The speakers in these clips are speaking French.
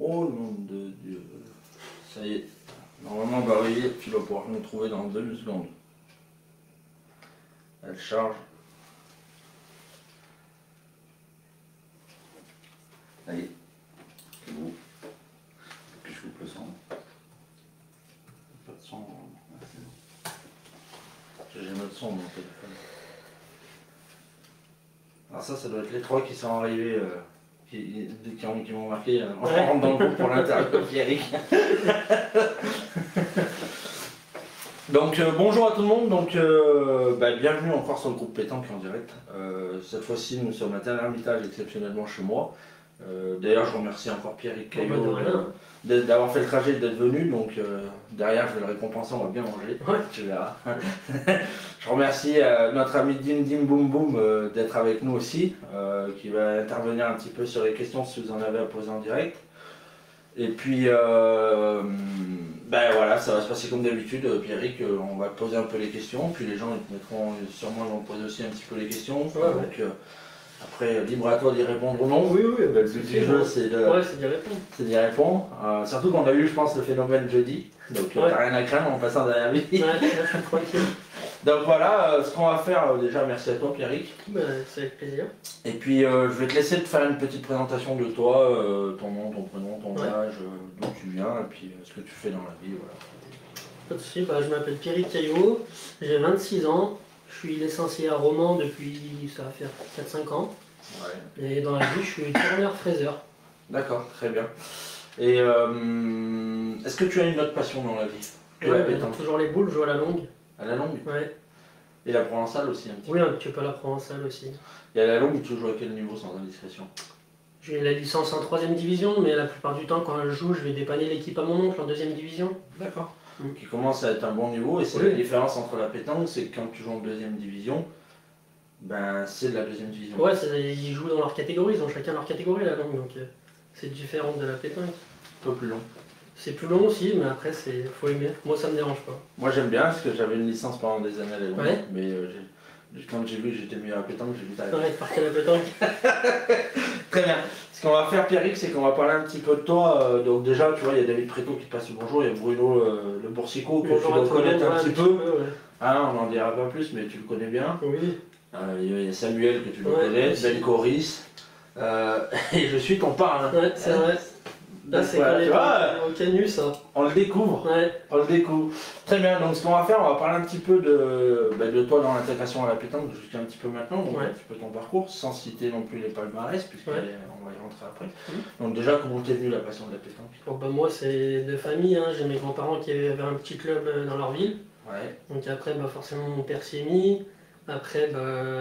Oh nom de Dieu. Ça y est. Normalement, on va arriver, tu vas pouvoir nous trouver dans 2 secondes. Elle charge. Allez. C'est bon. Puis je coupe le son. Pas de son. J'ai notre son dans mon téléphone. Alors ça doit être les 3 qui sont arrivés, qui m'ont marqué. On rentre dans le groupe pour l'interview, Pierrick. Donc bonjour à tout le monde, donc bienvenue encore sur le groupe Pétanque en direct. Cette fois-ci nous sommes à Tel-Hermitage exceptionnellement chez moi. D'ailleurs je remercie encore Pierrick Caillot d'avoir fait le trajet et d'être venu, donc derrière je vais le récompenser, on va bien manger, ouais. Tu verras. Je remercie notre ami Dim Dim Boum Boum d'être avec nous aussi, qui va intervenir un petit peu sur les questions si vous en avez à poser en direct. Et puis voilà, ça va se passer comme d'habitude, Pierrick, on va poser un peu les questions, puis les gens ils te mettront sûrement, ils vont poser aussi un petit peu les questions. Ouais, donc après, libre à toi d'y répondre ou non. Oui, le but du jeu c'est d'y répondre. C'est d'y répondre. Surtout qu'on a eu, je pense, le phénomène jeudi, donc t'as rien à craindre en passant derrière lui. Ouais, là, je suis tranquille. Donc voilà, ce qu'on va faire, déjà merci à toi Pierrick. C'est avec plaisir. Et puis je vais te laisser te faire une petite présentation de toi, ton nom, ton prénom, ton âge, d'où tu viens, et puis ce que tu fais dans la vie. Voilà. Pas de soucis, je m'appelle Pierrick Caillot, j'ai 26 ans, je suis licencié à Romans depuis, ça va faire 4-5 ans. Ouais. Et dans la vie, je suis tourneur-fraiseur. D'accord, très bien. Et est-ce que tu as une autre passion dans la vie? Toujours les boules, je joue à la longue. À la longue? Ouais. Et la provençale aussi un petit peu? Oui, un petit peu la provençale aussi. Et à la longue, tu joues à quel niveau sans indiscrétion? J'ai la licence en 3ème division, mais la plupart du temps, quand je joue, je vais dépanner l'équipe à mon oncle en 2ème division. D'accord. Qui commence à être un bon niveau, et c'est la différence entre la pétanque, c'est que quand tu joues en 2ème division, c'est de la 2ème division. Ouais, ils jouent dans leur catégorie, ils ont chacun leur catégorie la longue, donc c'est différent de la pétanque. Un peu plus long. C'est plus long aussi, mais après, faut aimer. Moi, ça me dérange pas. Moi, j'aime bien parce que j'avais une licence pendant des années à la longue, ouais. Mais quand j'ai vu que j'étais mieux à la pétanque, j'ai vu t'arrêter. Ouais, partir à la pétanque. Très bien. Ce qu'on va faire, Pierrick, c'est qu'on va parler un petit peu de toi. Donc déjà, tu vois, il y a David Préto qui te passe le bonjour, il y a Bruno le Boursicot que tu dois connaître un petit peu. Ouais. Ah, on n'en dira pas plus, mais tu le connais bien. Oui. Il y a Samuel que tu dois connaître, Ben Coris. Et je suis ton parrain. Ouais, c'est vrai. Là, c'est au Canu, ça. On le découvre. Ouais. On le découvre. Très bien. Donc, ce qu'on va faire, on va parler un petit peu de toi dans l'intégration à la pétanque jusqu'à un petit peu maintenant, donc un petit peu ton parcours, sans citer non plus les palmarès, puisqu'on va y rentrer après. Donc, déjà, comment t'es venu la passion de la pétanque? Bon, moi, c'est de famille. Hein. J'ai mes grands-parents qui avaient un petit club dans leur ville. Ouais. Donc, après, forcément, mon père s'y est mis. Après,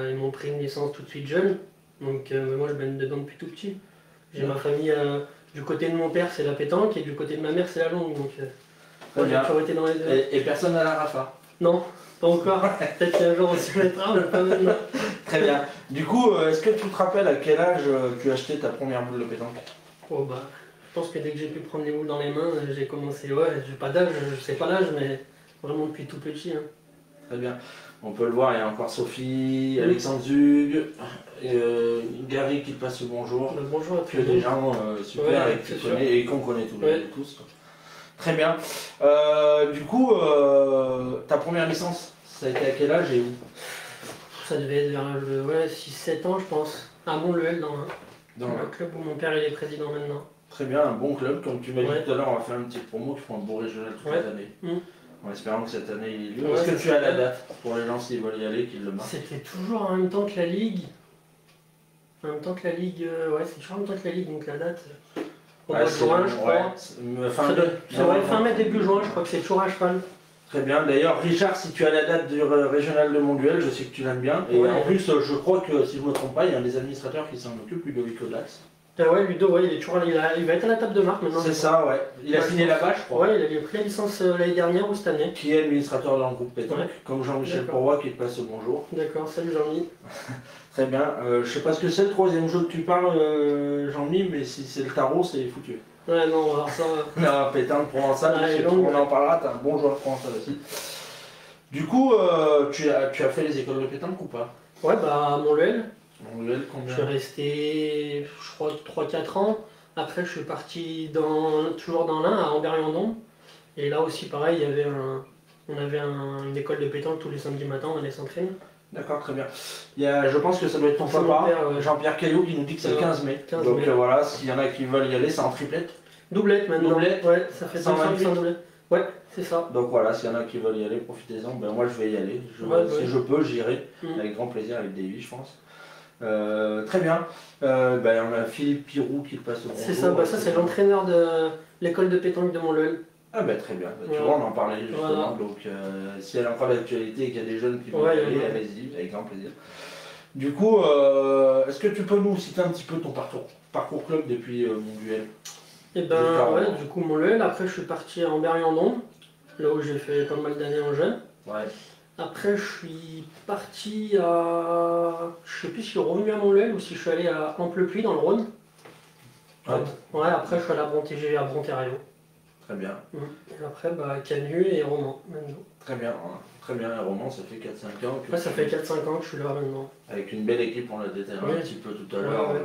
ils m'ont pris une licence tout de suite jeune. Donc, moi, je baigne dedans depuis tout petit. J'ai ma famille. Du côté de mon père, c'est la pétanque, et du côté de ma mère, c'est la longue. Donc, moi, j'ai toujours été dans les deux. Et personne n'a la Rafa? Non, pas encore. Peut-être qu'un jour on se mettra, mais pas maintenant. Très bien. Du coup, est-ce que tu te rappelles à quel âge tu as acheté ta première boule de pétanque? Oh, je pense que dès que j'ai pu prendre les boules dans les mains, j'ai commencé. Ouais, j'ai pas d'âge, je sais pas l'âge, mais vraiment depuis tout petit. Hein. Très bien. On peut le voir, il y a encore Sophie, Alexandre Zug, Gary qui te passe le bonjour. Bonjour à tous. Que des gens super et que tu connais et qu'on connaît tous. Très bien. Du coup, ta première licence, ça a été à quel âge et où? Ça devait être vers 6-7 ans, je pense. À Mont-Leuel, dans le club où mon père est président maintenant. Très bien, un bon club. Comme tu m'as dit tout à l'heure, on va faire une petite promo qui fera un beau régional toute l'année. En espérant que cette année il est lieu. Est-ce que tu as la date pour les gens s'ils veulent y aller, qu'ils le marquent? C'était toujours en même temps que la Ligue. En même temps que la Ligue, c'est toujours en même temps que la Ligue, donc la date. Au mois de juin, je crois. Fin mai, début juin, je crois que c'est toujours à cheval. Très bien. D'ailleurs, Richard, si tu as la date du régional de Mont-Leuel, je sais que tu l'aimes bien. Et en plus, je crois que, si je ne me trompe pas, il y a un des administrateurs qui s'en occupe, Ludovic Audax. Ludo, il est toujours il va être à la table de marque maintenant. C'est ça, ouais. Il a signé là-bas, je crois. Ouais, il avait pris la licence l'année dernière ou cette année. Qui est administrateur dans le groupe pétanque, comme Jean-Michel Pourroy qui te passe le bonjour. D'accord, salut Jean-Mi. Très bien. Je sais pas ce que c'est le troisième jeu que tu parles, Jean-Mi, mais si c'est le tarot, c'est foutu. Ouais, non, alors ça. Non, pétanque provençale, on en parlera, t'es un bon joueur provençal aussi. Du coup, tu as fait les écoles de pétanque ou pas? Ouais, à Mont-Leuel. Mont-Leuel, combien? Je suis resté, je crois, 3-4 ans. Après, je suis parti toujours dans l'Ain, à Ambert-Yandon. Et là aussi, pareil, on avait une école de pétanque tous les samedis matins, on allait s'entraîner. D'accord, très bien. Je pense que ça doit être ton C'est mon papa, père, ouais. Jean-Pierre Caillot, qui nous dit que c'est le 15 mai. 15 Donc mai. voilà, s'il y en a qui veulent y aller, c'est en triplette. Doublette maintenant. Doublette. Ouais, ça fait 5 ans que c'est en doublette. Ouais, c'est ça. Donc voilà, s'il y en a qui veulent y aller, profitez-en. Ben, moi, je vais y aller. Si je peux, j'irai. Avec grand plaisir, avec Davy, je pense. Très bien. Ben, on a Philippe Pirou qui passe au bonjour. C'est ça, bah, ça c'est l'entraîneur de l'école de pétanque de Montluel. Ah ben très bien, tu vois, on en parlait justement, Voilà. donc si elle a encore l'actualité et qu'il y a des jeunes qui veulent y aller, allez-y, avec grand plaisir. Du coup, est-ce que tu peux nous citer un petit peu ton parcours club depuis Montluel? Et ben ouais, du coup Montluel, après je suis parti à Ambert-Yandon, là où j'ai fait pas mal d'années en jeune. Ouais. Après je suis parti à... Je sais plus si je suis revenu à Montluel ou si je suis allé à Amplepuis dans le Rhône. Ouais, après je suis allé à Bronté à Brontéraillon. Très bien. Et après, bah, Canu et Romans, maintenant. Très bien, très bien. Et Romans, ça fait 4-5 ans. Ouais, ça fait 4-5 ans que je suis là maintenant. Avec une belle équipe, on l'a détaillé un petit peu tout à l'heure. Ouais.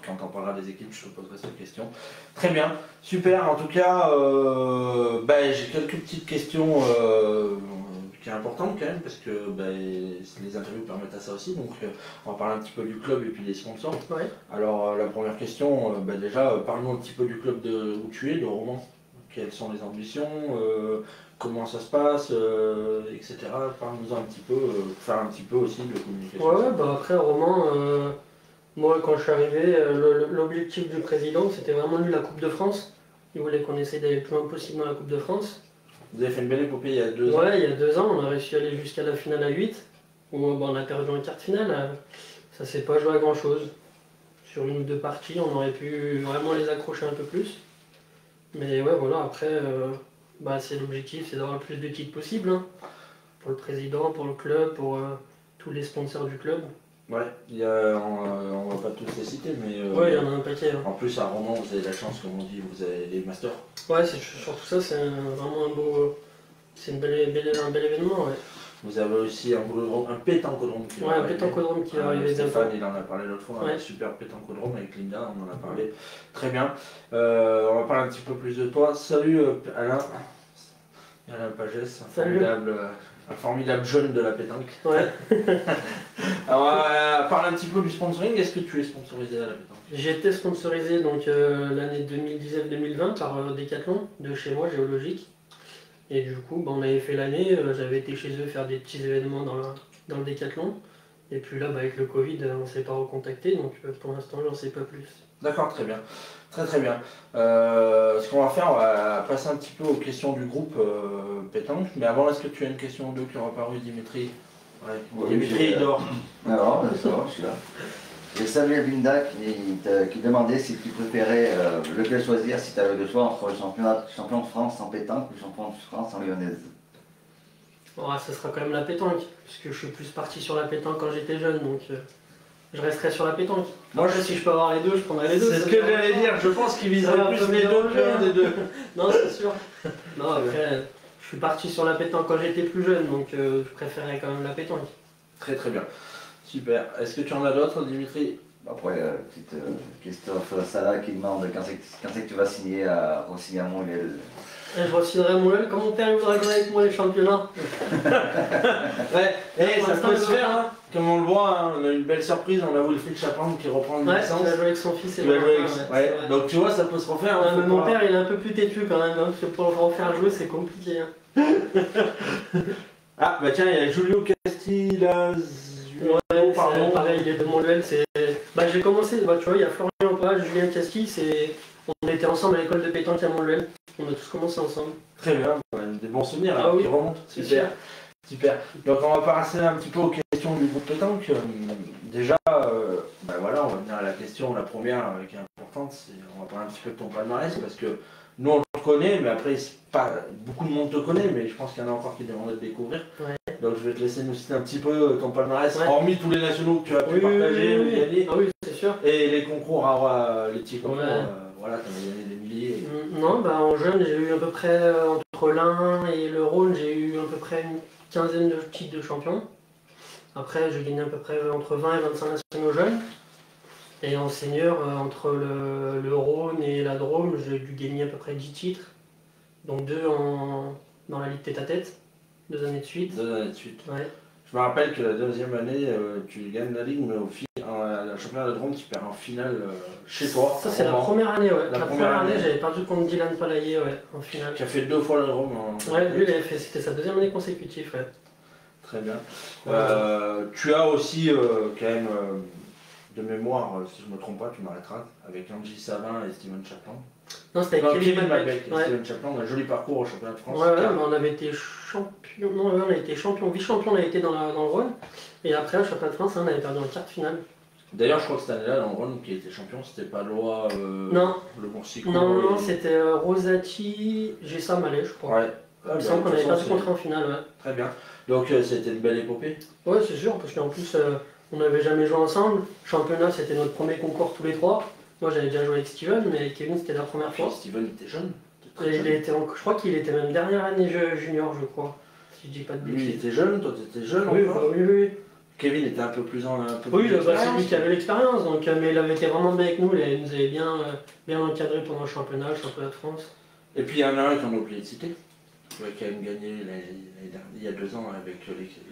Quand on parlera des équipes, je te poserai cette question. Très bien, super. En tout cas, j'ai quelques petites questions qui sont importantes quand même, parce que les interviews permettent à ça aussi. Donc, on va parler un petit peu du club et puis des sponsors. Ouais. Alors, la première question, déjà, parle-nous un petit peu du club où tu es, de Romans. Quelles sont les ambitions, comment ça se passe, etc. Parle-nous un petit peu, faire un petit peu aussi de communication. Ouais, bah après, Romans, moi quand je suis arrivé, l'objectif du président, c'était vraiment lui la Coupe de France. Il voulait qu'on essaye d'aller le plus loin possible dans la Coupe de France. Vous avez fait une belle épopée il y a 2 ans. Ouais, il y a 2 ans, on a réussi à aller jusqu'à la finale à 8, où on a perdu en quart de finale. Ça s'est pas joué à grand chose. Sur 1 ou 2 parties, on aurait pu vraiment les accrocher un peu plus. Mais ouais, voilà, après, c'est l'objectif, c'est d'avoir le plus de titres possible. Hein, pour le président, pour le club, pour tous les sponsors du club. Ouais, on va pas tous les citer, mais ouais, il y en a un paquet. Hein. En plus, à Romans, vous avez la chance, comme on dit, vous avez les masters. Ouais, surtout ça, c'est vraiment un beau. C'est un bel événement. Ouais. Vous avez aussi un pétancodrome qui va arriver. Ouais, un pétancodrome qui va arriver bientôt. Stéphane, il en a parlé l'autre fois, un super pétancodrome avec Linda, on en a parlé. Très bien. On va parler un petit peu plus de toi. Salut Alain. Alain Pagès, un formidable jeune de la pétanque. Ouais. Alors, on va parler un petit peu du sponsoring. Est-ce que tu es sponsorisé à la pétanque? J'ai été sponsorisé donc l'année 2019-2020 par Decathlon de chez moi, Géologique. Et du coup, on avait fait l'année, j'avais été chez eux faire des petits événements dans le Décathlon. Et puis là, avec le Covid, on ne s'est pas recontacté, donc pour l'instant, j'en sais pas plus. D'accord, très bien. Très très bien. Ce qu'on va faire, on va passer un petit peu aux questions du groupe pétanque. Mais avant, est-ce que tu as une question ou deux qui ont apparu, Dimitri? Ouais. Oui, Dimitri, il dort. Alors, ça va, je suis là. J'ai salué Linda qui demandait si tu préférais lequel choisir si tu avais le choix entre le champion de France en pétanque ou le champion de France en lyonnaise. Ça sera quand même la pétanque, puisque je suis plus parti sur la pétanque quand j'étais jeune, donc je resterai sur la pétanque. Moi, si je peux avoir les deux, je prendrai les deux. C'est ce que j'allais dire, je pense qu'il viserait plus les deux que l'un des deux. Non, c'est sûr. Non, après, je suis parti sur la pétanque quand j'étais plus jeune, donc je préférais quand même la pétanque. Très très bien. Super. Est-ce que tu en as d'autres, Dimitri? Après, petite Christophe Salah qui demande quand c'est que tu vas signer à Montluel. Je re-signerai Montluel comme mon père voudrait gagner avec moi les championnats. Ça peut se faire, hein. Comme on le voit, hein, on a une belle surprise, on a Wilfried Chapin qui reprend une licence. Il va jouer avec son fils et Donc tu vois, ça peut se refaire. Mais mon père il est un peu plus têtu quand même, parce que pour le refaire jouer c'est compliqué. Hein. Ah bah tiens, il y a Julio Castillas. Ouais, pareil, il est de Montluel. J'ai commencé, tu vois, il y a Florian Page, Julien Castilles, on était ensemble à l'école de pétanque à Montluel. On a tous commencé ensemble. Très bien, des bons souvenirs qui remontent. Super. Donc on va passer un petit peu aux questions du groupe pétanque. Déjà, voilà, on va venir à la question, la première qui est importante, on va parler un petit peu de ton palmarès parce que nous on te connaît, mais après pas beaucoup de monde te connaît, mais je pense qu'il y en a encore qui demandent de découvrir. Ouais. Donc je vais te laisser nous citer un petit peu ton palmarès, hormis tous les nationaux que tu as pu partager ou gagner. Ah oui, c'est sûr. Et les concours les petits concours, voilà, tu as gagné des milliers. Non, en jeune, j'ai eu à peu près, entre l'Ain et le Rhône, j'ai eu à peu près une quinzaine de titres de champion. Après, j'ai gagné à peu près entre 20 et 25 nationaux jeunes. Et en senior, entre le Rhône et la Drôme, j'ai dû gagner à peu près 10 titres. Donc 2 dans la Ligue tête-à-tête, 2 années de suite. 2 années de suite. Ouais. Je me rappelle que la deuxième année, tu gagnes la Ligue, mais la championnat de la Drôme, tu perds en finale chez toi. Ça, c'est la première année, ouais. La La première première année, année. j'avais perdu contre Dylan Palaye, ouais, en finale. Qui a fait 2 fois la Drôme. Ouais, lui, c'était sa deuxième année consécutive, ouais. Très bien. Ouais. Tu as aussi, quand même, de mémoire, si je ne me trompe pas, tu m'arrêteras, avec Angie Savin et Steven Chaplin. Non, c'était avec Kevin Malbec. et Steven Chaplin, on a un joli parcours au championnat de France. Ouais, mais on avait été champion. Non, ouais, on a été champion, vice-champion, on a été dans le Rhône. Et après, au championnat de France, on avait perdu en quart de finale. D'ailleurs, je crois que cette année-là, dans le Rhône, qui était champion, c'était pas Loa, Non. le Boursico. Non, c'était Rosati, Gessa Mallet, je crois. Ouais. Il me semble qu'on avait perdu contre en finale, ouais. Très bien. Donc, c'était une belle épopée. Ouais, c'est sûr, parce qu'en plus, on n'avait jamais joué ensemble. Championnat, c'était notre premier concours tous les trois. Moi, j'avais déjà joué avec Steven, mais avec Kevin, c'était la première fois. Steven était jeune. Et je crois qu'il était même dernière année junior, je crois. Si je dis pas de Lui, il bêtises. était jeune, toi, tu étais jeune Oui, encore. oui. Kevin était un peu plus en. Oui, c'est lui qui avait l'expérience, donc, mais il avait été vraiment bien avec nous, il nous avait bien encadré pendant le championnat de France. Et puis il y en a un qu'on a oublié de citer, qui a quand même gagné il y a 2 ans avec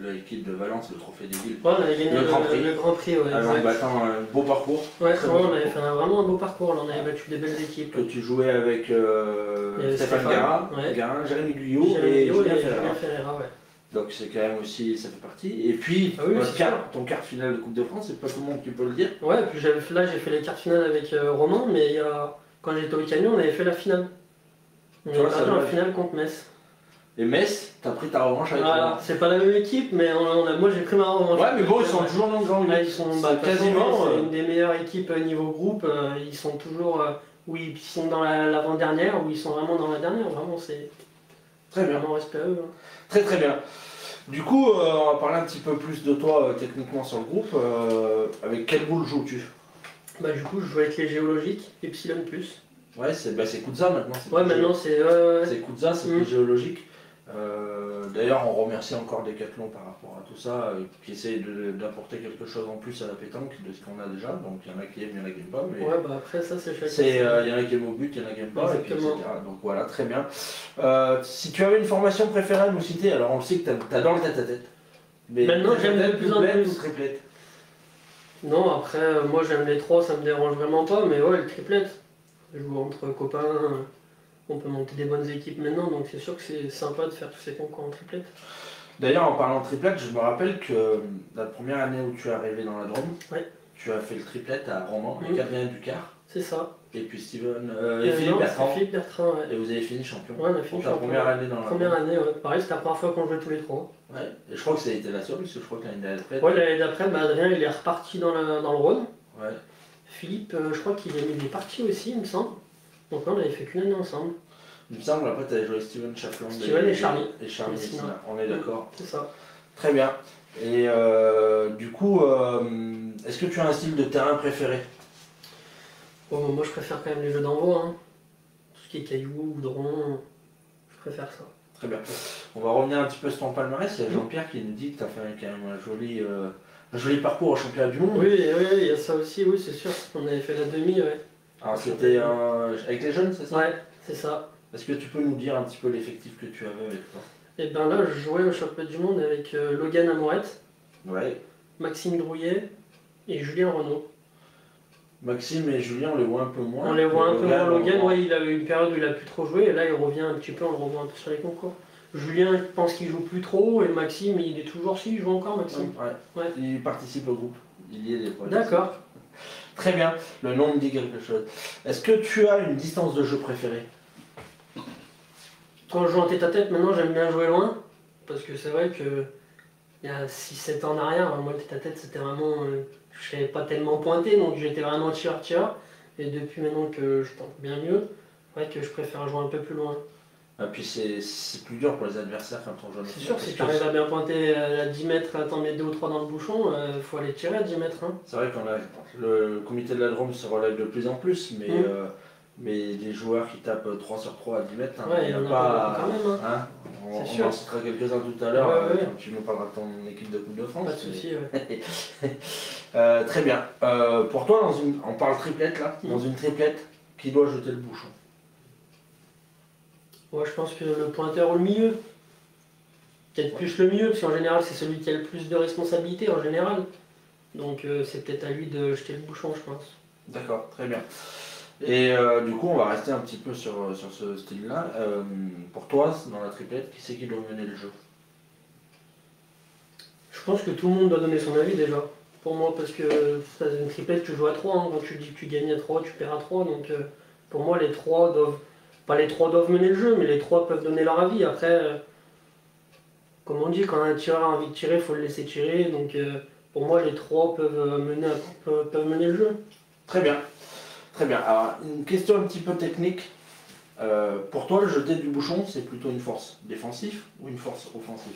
l'équipe de Valence, le Trophée des Villes. Ouais, on avait gagné Le Grand Prix. le Grand Prix, ouais. En battant un beau parcours. Ouais, Très on beau avait parcours. fait vraiment un beau parcours, là, on avait battu des belles équipes. Que tu jouais avec Stéphane Stéphane, Garin, ouais. Jérémy Guyot et Julien Ferreira. Ferreira, ouais. Donc c'est quand même aussi, ça fait partie. Et puis, Ah oui, c'est ton quart finale de Coupe de France, c'est pas tout le monde qui peut le dire. Ouais, puis là j'ai fait les quarts finales avec Romain, mais quand j'étais au Canyon, on avait fait la finale. On Tu avait vois, perdu ça en doit finale contre Metz. Et Metz, t'as pris ta revanche avec Voilà, Romain. c'est pas la même équipe, mais moi j'ai pris ma revanche. Ouais, mais bon, ils sont toujours dans le grand Là, ils sont quasiment. c'est une des meilleures équipes niveau groupe. Ils sont toujours, oui, ils sont dans l'avant-dernière, ou ils sont vraiment dans la dernière. Vraiment, c'est Très bien. vraiment respect à eux. Hein. Très très bien. Du coup, on va parler un petit peu plus de toi techniquement sur le groupe. Avec quelle boule joues-tu? Bah, du coup, je joue avec les géologiques, Epsilon Plus. Ouais, c'est Kutza maintenant. Ouais, maintenant c'est. C'est Kutza, c'est plus géologique. D'ailleurs, on remercie encore Decathlon par rapport à tout ça, qui essaie d'apporter quelque chose en plus à la pétanque de ce qu'on a déjà. Donc il y en a qui aiment, il y en a qui n'aiment pas. Mais Ouais, bah après ça c'est chacun. il y en a qui aiment au but, il y en a qui n'aiment pas, et puis, Exactement. etc. Donc voilà, très bien. Si tu avais une formation préférée à nous citer, alors on le sait que tu adores le tête-à-tête. Mais Maintenant, j'aime de plus en plus. ou triplette. Non, après, moi j'aime les trois, ça me dérange vraiment pas, mais ouais, le triplette. Je joue entre copains, on peut monter des bonnes équipes maintenant, donc c'est sûr que c'est sympa de faire tous ces concours en triplette. D'ailleurs, en parlant de triplette, je me rappelle que la première année où tu es arrivé dans la Drôme, Ouais. tu as fait le triplette à Romans, avec Adrien Ducard, C'est ça. et puis Steven, Et Philippe non, Bertrand, c'est Philippe Bertrand, ouais. et vous avez fini champion. Ouais, on a fini Pour ta champion. première année dans la Première Drôme. année, ouais. Pareil, c'était la première fois qu'on jouait tous les trois. Ouais. Et je crois que ça a été la seule, parce que je crois que l'année d'après. Ouais, l'année d'après, bah, Adrien il est reparti dans le Rhône. Ouais. Philippe, je crois qu'il est parti aussi, il me semble. Donc là, on avait fait qu'une année ensemble. Il me semble, après, tu avais joué Steven Chaplin. Steven et Charlie. Et Charlie Messina. Messina. On est d'accord. C'est ça. Très bien. Et du coup, est-ce que tu as un style de terrain préféré? Bon, moi, je préfère quand même les jeux d'envoi. Hein. Tout ce qui est cailloux, goudron, je préfère ça. Très bien. On va revenir un petit peu sur ton palmarès. Il y a Jean-Pierre qui nous dit que tu as fait quand même un joli parcours au championnat du monde. Oui, il y a ça aussi, oui, c'est sûr. On avait fait la demi, ouais. Alors c'était avec les jeunes, c'est ça? Ouais, c'est ça. Est-ce que tu peux nous dire un petit peu l'effectif que tu avais avec toi? Et ben là, je jouais au championnat du monde avec Logan Amorette, Ouais. Maxime Drouillet et Julien Renaud. Maxime et Julien, on les voit un peu moins. On les voit un peu moins. Logan, on- ouais, il a eu une période où il a plus trop joué, et là il revient un petit peu, on le revoit un peu sur les concours. Julien, je pense qu'il joue plus trop, et Maxime, il est toujours si, il joue encore Maxime. Ouais. Ouais. Il participe au groupe. Il y est des fois. D'accord. Très bien. Le nom me dit quelque chose. Est-ce que tu as une distance de jeu préférée? Quand je joue en tête à tête, maintenant j'aime bien jouer loin, parce que c'est vrai que il y a 6-7 ans en arrière, moi le tête à tête c'était vraiment. Je savais pas tellement pointer, donc j'étais vraiment tireur-tireur. Et depuis maintenant que je tente bien mieux, c'est vrai que je préfère jouer un peu plus loin. Et puis c'est plus dur pour les adversaires quand on joue. C'est sûr, si tu arrives à bien pointer à 10 mètres, à t'en mettre 2 ou 3 dans le bouchon, faut aller tirer à 10 mètres. Hein. C'est vrai qu'on a le comité de la Drôme se relève de plus en plus, mais Mais des joueurs qui tapent 3 sur 3 à 10 mètres, hein, Ouais, il n'y il en y en a a pas. quand même. Hein, C'est on sûr. en citera quelques-uns tout à l'heure, Ouais, ouais. quand tu nous parleras de ton équipe de Coupe de France. Pas de souci, ouais. Très bien. Pour toi, on parle triplette là, dans une triplette, qui doit jeter le bouchon? Moi, je pense que le pointeur ou le milieu. Peut-être plus le milieu, parce qu'en général, c'est celui qui a le plus de responsabilités en général. Donc, c'est peut-être à lui de jeter le bouchon, je pense. D'accord, très bien. Et du coup, on va rester un petit peu sur ce style-là. Pour toi, dans la triplette, qui c'est qui doit mener le jeu? Je pense que tout le monde doit donner son avis déjà. Pour moi, parce que dans une triplette, tu joues à 3. Hein. Quand tu dis que tu gagnes à 3, tu perds à 3. Donc, pour moi, les 3 doivent. Pas les 3 doivent mener le jeu, mais les 3 peuvent donner leur avis. Après, comme on dit, quand un tireur a envie de tirer, il faut le laisser tirer. Donc, pour moi, les 3 peuvent mener le jeu. Très bien. Très bien. Alors, une question un petit peu technique. Pour toi, le jeter du bouchon, c'est plutôt une force défensive ou une force offensive?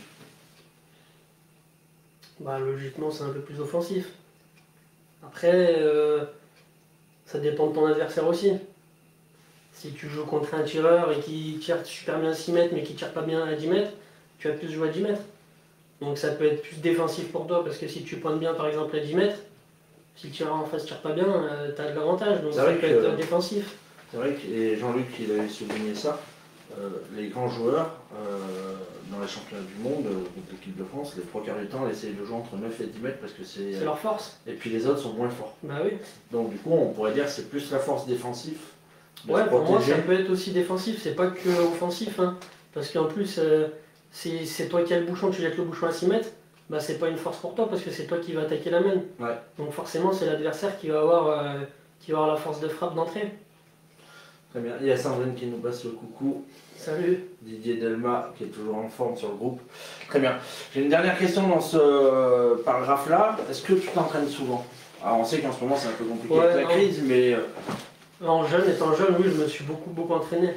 Bah, logiquement, c'est un peu plus offensif. Après, ça dépend de ton adversaire aussi. Si tu joues contre un tireur et qui tire super bien à 6 mètres mais qui tire pas bien à 10 mètres, tu vas plus jouer à 10 mètres. Donc ça peut être plus défensif pour toi parce que si tu pointes bien par exemple à 10 mètres, si le tireur en face tire pas bien, tu as de l'avantage. Donc C'est ça vrai peut que- être défensif. C'est vrai que et Jean-Luc il avait souligné ça. Les grands joueurs dans les championnats du monde, contre l'équipe de France, les 3 quarts du temps, ils essayent de jouer entre 9 et 10 mètres parce que c'est. C'est leur force. Et puis les autres sont moins forts. Bah oui. Donc du coup, on pourrait dire que c'est plus la force défensive. De Ouais, se pour moi protéger. ça peut être aussi défensif, c'est pas que offensif. Hein. Parce qu'en plus, si c'est toi qui as le bouchon, tu jettes le bouchon à 6 mètres, bah c'est pas une force pour toi parce que c'est toi qui vas attaquer la main. Ouais. Donc forcément c'est l'adversaire qui va avoir la force de frappe d'entrée. Très bien. Il y a Sandrine qui nous passe le coucou. Salut. Didier Delma qui est toujours en forme sur le groupe. Très bien. J'ai une dernière question dans ce paragraphe-là. Est-ce que tu t'entraînes souvent? Alors on sait qu'en ce moment c'est un peu compliqué Ouais, avec la non. crise, mais Étant jeune, oui, je me suis beaucoup entraîné.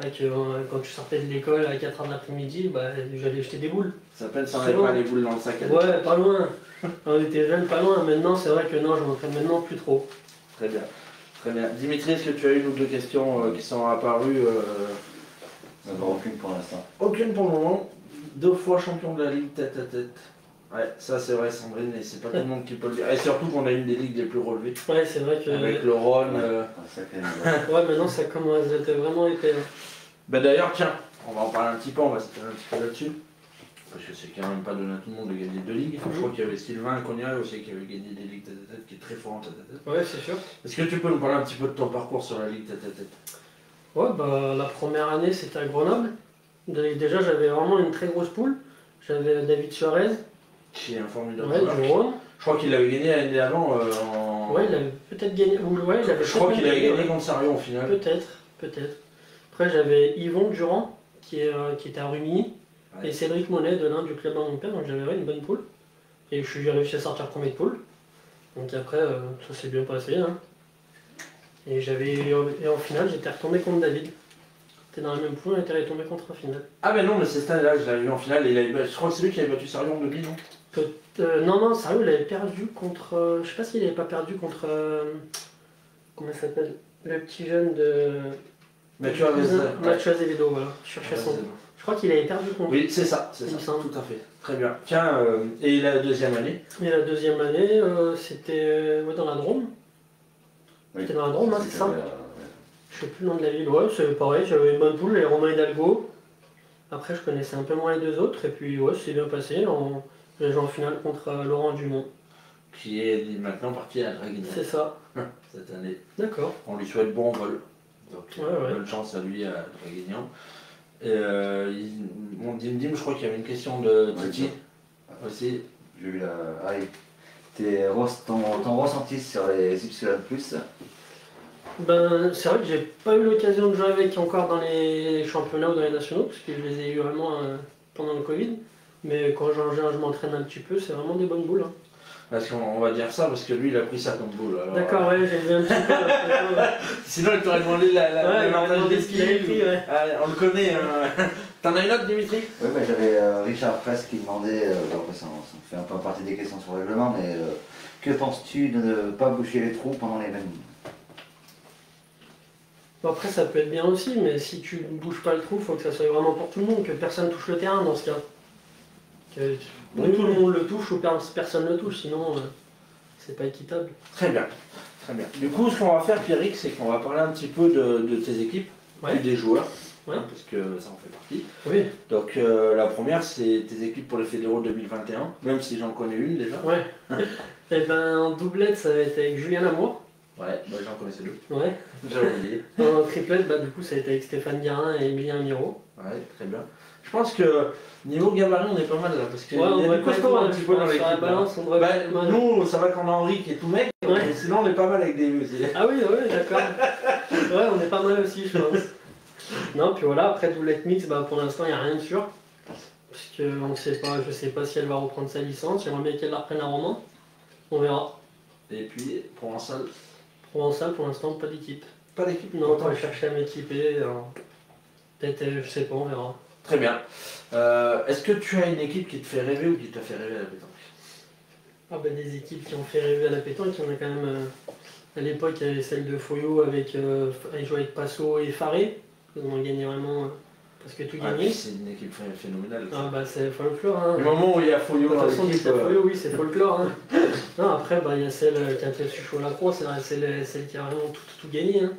Quand je sortais de l'école à 4h de l'après-midi, bah, j'allais jeter des boules. ça peine si on C'est n'avait bon. pas les boules dans le sac à dos. Ouais, pas loin. Quand on était jeune, pas loin. Maintenant, c'est vrai que non, je m'entraîne maintenant plus trop. Très bien. Très bien. Dimitri, est-ce que tu as une ou deux questions qui sont apparues Aucune pour l'instant. Aucune pour le moment. 2 fois champion de la Ligue tête à tête. Ouais, ça c'est vrai Sandrine, et c'est pas tout le monde qui peut le dire. Et surtout qu'on a une des ligues les plus relevées. Ouais, c'est vrai que. Avec le Rhône. Un sacré niveau. Ouais, maintenant, ça commence à être vraiment épais. Hein. Ben d'ailleurs, tiens, on va en parler un petit peu, on va se faire un petit peu là-dessus. Parce que c'est quand même pas donné à tout le monde de gagner 2 ligues. Je crois qu'il y avait Sylvain Cognac aussi qui avait gagné des ligues tête à tête, qui est très fort en tête à tête. Ouais, c'est sûr. Est-ce que tu peux nous parler un petit peu de ton parcours sur la Ligue tête à tête? Ouais, bah, la première année, c'était à Grenoble. Déjà, j'avais vraiment une très grosse poule. J'avais David Suarez, Qui est un formidable ouais, joueur. du Rhône. Je crois qu'il avait gagné l'année d'avant en. Ouais, il avait peut-être gagné. Ouais, il avait Je crois peut-être qu'il avait ouais. gagné contre Sarion au final. Peut-être. Après, j'avais Yvon Durand, qui était à Rumilly, Ouais. et Cédric Monet de l'un du club à mon père, donc j'avais une bonne poule. Et j'ai réussi à sortir premier de poule. Donc après, ça s'est bien passé. Hein. Et en finale, j'étais retombé contre David. C'était dans la même poule, on était retombé contre en finale. Ah ben non, mais c'est cette année-là, je l'avais vu en finale, et je crois que c'est lui qui avait battu Sarion en demi, non? Non, sérieux, il avait perdu contre. Je sais pas s'il avait pas perdu contre. Comment il s'appelle? Le petit jeune de. Mathieu Avezin. Mathieu Azevedo, voilà. Je cherchais son. Je crois qu'il avait perdu contre. Oui, c'est ça, Il me semble. tout à fait. Très bien. Tiens, et la deuxième année? Et la deuxième année, c'était dans la Drôme. Oui. C'était dans la Drôme, hein, c'est ça? ouais. Je sais plus le nom de la ville. Ouais, c'est pareil, j'avais une bonne poule, les Romain Hidalgo. Après, je connaissais un peu moins les deux autres, et puis ouais, c'est bien passé. J'ai joué en finale contre Laurent Dumont. Qui est maintenant parti à Draguignan C'est ça. cette année. D'accord. On lui souhaite bon vol. Donc, Ouais. bonne chance à lui à Draguignan. Et mon Dim, je crois qu'il y avait une question de Titi aussi. J'ai eu la. Ah, oui. Ton ressenti sur les Y+, Ben, c'est vrai que j'ai pas eu l'occasion de jouer avec encore dans les championnats ou dans les nationaux, parce que je les ai eu vraiment pendant le Covid. Mais quand je m'entraîne un petit peu, c'est vraiment des bonnes boules. Hein. Parce qu'on va dire ça, parce que lui il a pris ça comme boule. alors, D'accord, ouais, j'ai vu un petit peu la photo, ouais. Sinon il t'aurait demandé Ouais, il m'a l'avantage demandé des ce qu'il avait pris, ouais. On le connaît. Hein. T'en as une autre, Dimitri? Oui, bah, j'avais Richard Fraisse qui demandait, après ça fait un peu partie des questions sur le règlement, mais que penses-tu de ne pas boucher les trous pendant les mêmes? Bon, après, ça peut être bien aussi, mais si tu ne bouges pas le trou, il faut que ça soit vraiment pour tout le monde, que personne touche le terrain dans ce cas. Que Oui, tout le oui. monde le touche ou personne ne le touche, sinon c'est pas équitable. Très bien. Très bien. Du coup, ce qu'on va faire, Pierrick, c'est qu'on va parler un petit peu de tes équipes, Ouais. puis des joueurs, Ouais. parce que ça en fait partie. Oui, Donc, la première, c'est tes équipes pour les fédéraux 2021, même si j'en connais une déjà. ouais. Et ben en doublette, ça va être avec Julien Lamour. Ouais, bah, j'en connaissais deux. Ouais. J'avais oublié. En triplette, bah, du coup, ça a été avec Stéphane Guérin et Emilien Miro. Ouais, très bien. Je pense que niveau gabarit, on est pas mal là, parce qu'il Ouais, on y a devrait du pas être costaud un mal, petit je peu dans pense, l'équipe. sur la là. balance, on devrait Bah, pas être mal. nous, ça va qu'on a Henri qui est tout mec, Ouais. mais sinon on est pas mal avec des musées. Ah oui, ouais, d'accord. Ouais, on est pas mal aussi, je pense. Non, puis voilà, après doublette mix, bah, pour l'instant, il n'y a rien de sûr. Parce que je sais pas si elle va reprendre sa licence. J'aimerais bien qu'elle la reprenne à Romans. On verra. Et puis, Provençal, Provençal, pour l'instant, pas d'équipe. pas d'équipe. Non, on Autant. va chercher à m'équiper. Peut-être, je sais pas, on verra. Très bien. Est-ce que tu as une équipe qui te fait rêver ou qui t'a fait rêver à la pétanque? Ah bah des équipes qui ont fait rêver à la pétanque, il y en a quand même. À l'époque, il y avait celle de Foyo avec, elle jouait avec Passo et Faré. Ils ont gagné vraiment parce que tout Ah, gagné. puis c'est une équipe phénoménale. Ah bah c'est folklore. Hein. Le moment où il y a De Folio toute dans façon, dès l'équipe, qu'il y a Foyo, oui, c'est folklore. Hein. Non, après, bah, il y a celle qui a fait Sucho la Croix, celle qui a vraiment tout gagné. Hein.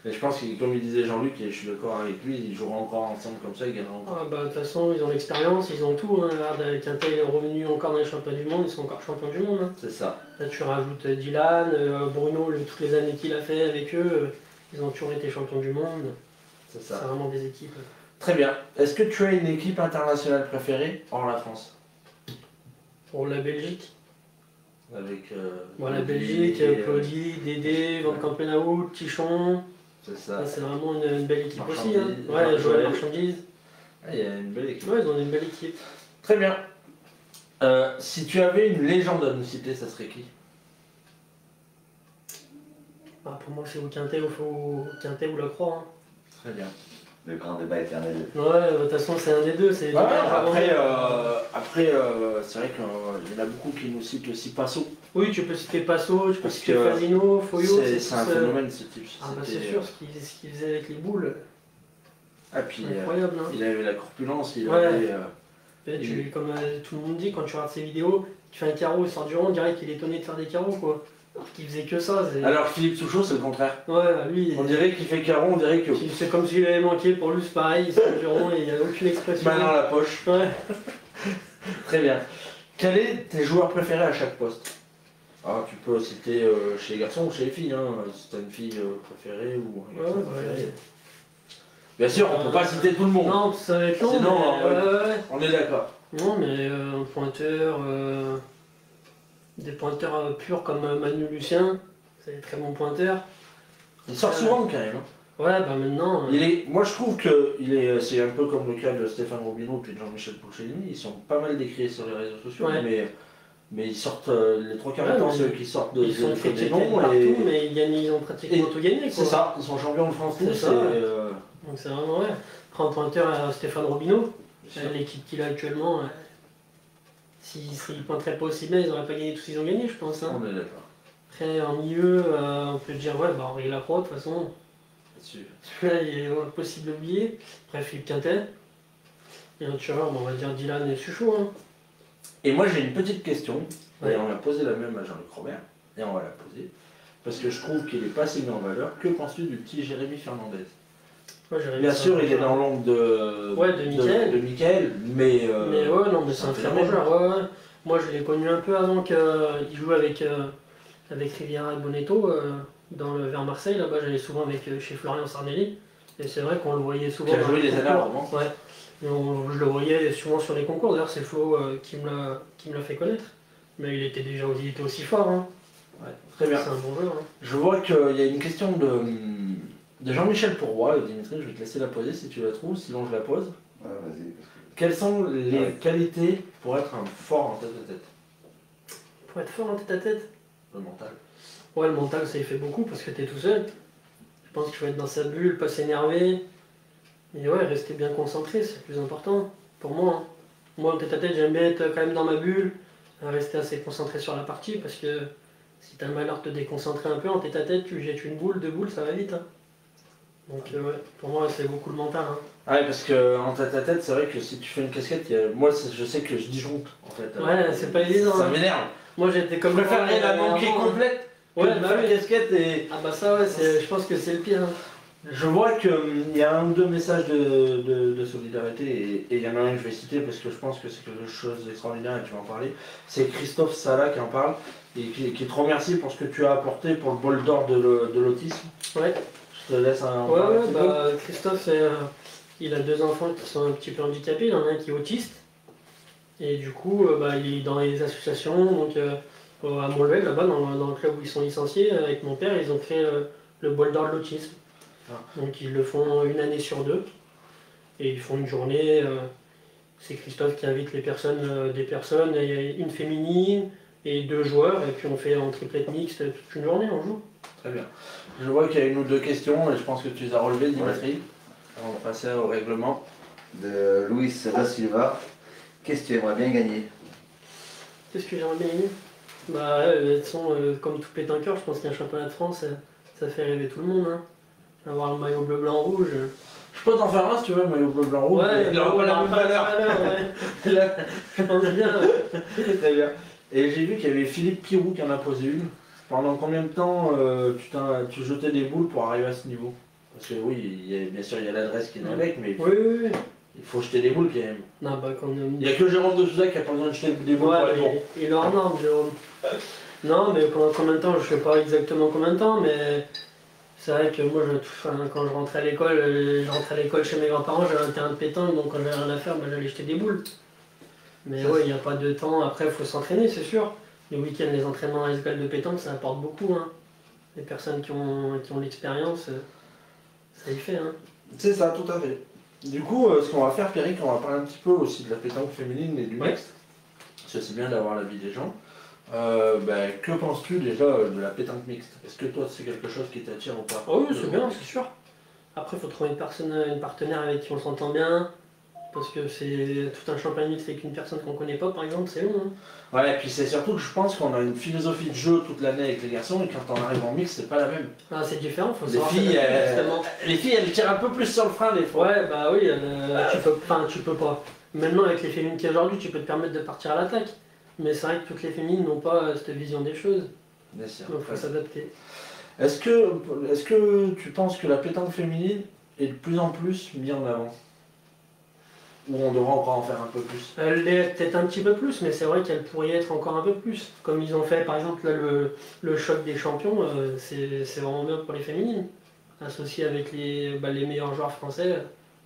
mais je pense que comme il disait Jean-Luc, et je suis d'accord avec lui, ils joueront encore ensemble comme ça, ils gagneront encore. Ah bah de toute façon, ils ont l'expérience, ils ont tout. Hein. Regarde, Quintet est revenu encore dans les championnats du monde, ils sont encore champions du monde. Hein. C'est ça. Là, tu rajoutes Dylan, Bruno, toutes les années qu'il a fait avec eux, ils ont toujours été champions du monde. C'est C'est ça. vraiment des équipes. Très bien. Est-ce que tu as une équipe internationale préférée hors la France? Pour la Belgique, Avec. bon, la Claudie, Belgique, Claudie, Dédé, Van Campenaout, Tichon. C'est ça. Ça, c'est vraiment une belle équipe aussi. Hein. Marchandise. Ouais, Joël Joël. Marchandise. Ah, il y a une belle équipe. Ouais, ils ont une belle équipe. Très bien. Si tu avais une légende à nous citer, ça serait qui? Ah, pour moi, c'est au Quintet ou la Croix. Hein. Très bien. Le grand débat éternel. Ouais, de toute façon, c'est un des deux. C'est Ouais, après, c'est vrai qu'il y en a beaucoup qui nous citent aussi Passo. Oui, tu peux citer Passo, tu peux Parce citer que Fasino, Foyo. C'est un phénomène ce type. Ah, bah, c'est C'était, sûr, ce qu'il faisait avec les boules. Ah, puis Incroyable. Hein. il avait la corpulence, il Ouais. avait. Comme tout le monde dit, quand tu regardes ses vidéos, tu fais un carreau, il sort du rond, on dirait qu'il est étonné de faire des carreaux, quoi. Alors qu'il faisait que ça. Alors Philippe Souchot, c'est le contraire. Ouais, lui, On dirait qu'il fait carreau, on dirait que. c'est comme s'il avait manqué, pour lui c'est pareil, il sort du rond et il n'y a aucune expression. Main dans la poche. Ouais. Très bien. Quels est tes joueurs préférés à chaque poste? Ah, tu peux citer chez les garçons ou chez les filles, hein, si t'as une fille préférée ou un garçon préféré. Bien sûr, on peut pas citer tout le monde. Non, ça va être long. Sinon, mais, ouais. On est d'accord. Non, mais un pointeur, des pointeurs purs comme Manu Lucien, c'est des très bons pointeurs. Il sort souvent quand même. Hein. Ouais, bah maintenant. Moi je trouve que c'est un peu comme le cas de Stéphane Robineau et de Jean-Michel Pouchelini, ils sont pas mal décriés sur les réseaux sociaux, Ouais. mais ils sortent les trois quarts Ouais, du temps, mais ceux qui sortent ils sont des critiqués noms. partout, mais ils ont pratiquement tout gagné. C'est Quoi. ça, ils sont champions de France. C'est C'est ça, ouais. Donc c'est vraiment vrai. Après, en pointeur, Stéphane Robineau, l'équipe qu'il a actuellement, s'ils pointeraient pas aussi bien, ils n'auraient pas gagné tout ce qu'ils ont gagné, je pense. Hein. On est d'accord. Après, en milieu, on peut dire, ouais, bah Henri Lacroix, de toute façon, Là-dessus. celui-là, il est impossible d'oublier. Après, Philippe Quintet. Et un tireur, on va dire Dylan et Suchot. Hein. Et moi j'ai une petite question, Ouais. et on a posé la même à Jean-Luc Robert, et on va la poser, parce que je trouve qu'il n'est pas assez mis en valeur. Que penses-tu du petit Jérémy Fernandez? Ouais, j'aurais Bien mis ça sûr, en il est joueur. dans l'ombre de Mickaël, mais. Mais ouais, non, mais c'est un très bon joueur. Ouais, ouais. Moi, je l'ai connu un peu avant qu'il joue avec Riviera et Bonetto vers Marseille. Là-bas, j'allais souvent chez Florian Sarnelli. Et c'est vrai qu'on le voyait souvent. Qui a dans joué les des années concours. avant. Ouais. Et je le voyais souvent sur les concours. D'ailleurs, c'est Flo qui me l'a fait connaître. Mais il était aussi fort. Hein. Ouais, très bien. C'est un bon joueur. Hein. Je vois qu'il y a une question de Jean-Michel Pourroy, Dimitri, je vais te laisser la poser si tu la trouves, sinon je la pose. Ouais, vas-y. Quelles sont les Ouais. qualités pour être un fort en tête à tête? Pour être fort en tête à tête. Le mental. Ouais, le mental, ça y fait beaucoup parce que t'es tout seul. Je pense qu'il faut être dans sa bulle, pas s'énerver. Et ouais, rester bien concentré, c'est le plus important pour moi. Hein. Moi, en tête à tête, j'aime bien être quand même dans ma bulle, rester assez concentré sur la partie parce que si t'as le malheur de te déconcentrer un peu en tête à tête, tu jettes une boule, deux boules, ça va vite. Hein. Donc ouais, pour moi c'est beaucoup le mental. Hein. Ah ouais, parce que en tête à tête, c'est vrai que si tu fais une casquette, moi je sais que je disjoncte en fait. Ouais, c'est pas évident. Ça hein. m'énerve. Moi j'étais comme Je préférerais la manquer complète que Ouais, de bah faire oui. casquette et. Ah bah ça ouais, je pense que c'est le pire. Hein. Je vois qu'il y a un ou deux messages de solidarité et il y en a un que je vais citer parce que je pense que c'est quelque chose d'extraordinaire et tu vas en parler. C'est Christophe Sala qui en parle et qui te remercie pour ce que tu as apporté pour le bol d'or de l'autisme. Ouais. Je te laisse un. Ouais, parler un ouais, petit bah Christophe, il a 2 enfants qui sont un petit peu handicapés, il y en a un qui est autiste. Et du coup, bah, il est dans les associations, donc à Montluel, là-bas, dans le club où ils sont licenciés, avec mon père, ils ont fait le bol d'or de l'autisme. Ah. Donc ils le font une année sur 2. Et ils font une journée. C'est Christophe qui invite des personnes, et une féminine et 2 joueurs, et puis on fait en triplette mixte toute une journée, on joue. Très bien. Je vois qu'il y a une ou deux questions et je pense que tu les as relevées, Dimitri. On va passer au règlement. De Luis da Silva. Qu'est-ce que tu aimerais bien gagner? Qu'est-ce que j'aimerais bien gagner? Bah ouais, de toute façon, comme tout pétanqueur, je pense qu'un championnat de France, ça fait rêver tout le monde. Hein. Avoir le maillot bleu, blanc, rouge. Je peux t'en faire un si tu veux, maillot bleu, blanc, rouge. Ouais, il n'aura pas la même valeur. Ouais. Je pense bien. Très bien. Et j'ai vu qu'il y avait Philippe Pirou qui en a posé une. Pendant combien de temps tu jetais des boules pour arriver à ce niveau? Parce que oui, bien sûr, il y a l'adresse qui est avec, mais Oui. il faut jeter des boules quand même. Non, bah quand Il n'y a que Jérôme de Souza qui n'a pas besoin de jeter des boules pour aller bon. Il est hors norme, Jérôme. Non, mais pendant combien de temps, je sais pas exactement combien de temps, mais c'est vrai que moi, quand je rentrais à l'école chez mes grands-parents, j'avais un terrain de pétanque, donc quand j'avais rien à faire, bah, j'allais jeter des boules. Mais ouais, il n'y a pas de temps, après il faut s'entraîner, c'est sûr. Les week-ends, les entraînements dans les écoles de pétanque, ça apporte beaucoup. Hein. Les personnes qui ont l'expérience, ça y fait. Hein. C'est ça, tout à fait. Du coup, ce qu'on va faire, Pierrick, on va parler un petit peu aussi de la pétanque féminine et du mixte. Parce que c'est bien d'avoir l'avis des gens. Que penses-tu déjà de la pétanque mixte? Est-ce que toi, c'est quelque chose qui t'attire ou pas? Oh oui, c'est bien, c'est sûr. Après, il faut trouver une partenaire avec qui on s'entend bien. Parce que c'est tout un championnat mixte avec une personne qu'on connaît pas, par exemple, c'est long. Hein. Ouais, et puis c'est surtout que je pense qu'on a une philosophie de jeu toute l'année avec les garçons et quand on arrive en mix, c'est pas la même. Ah, c'est différent, faut Les savoir. filles, elles tirent un peu plus sur le frein des fois. Ouais, bah oui, tu peux pas. Maintenant, avec les féminines qu'il y a aujourd'hui, tu peux te permettre de partir à l'attaque. Mais c'est vrai que toutes les féminines n'ont pas cette vision des choses. Bien sûr. Donc, il faut s'adapter. Est-ce que tu penses que la pétanque féminine est de plus en plus mise en avant? Ou on devrait encore en faire un peu plus? Elle l'est peut-être un petit peu plus, mais c'est vrai qu'elle pourrait y être encore un peu plus. Comme ils ont fait, par exemple, là, le choc des champions, c'est vraiment bien pour les féminines. Associé avec les meilleurs joueurs français,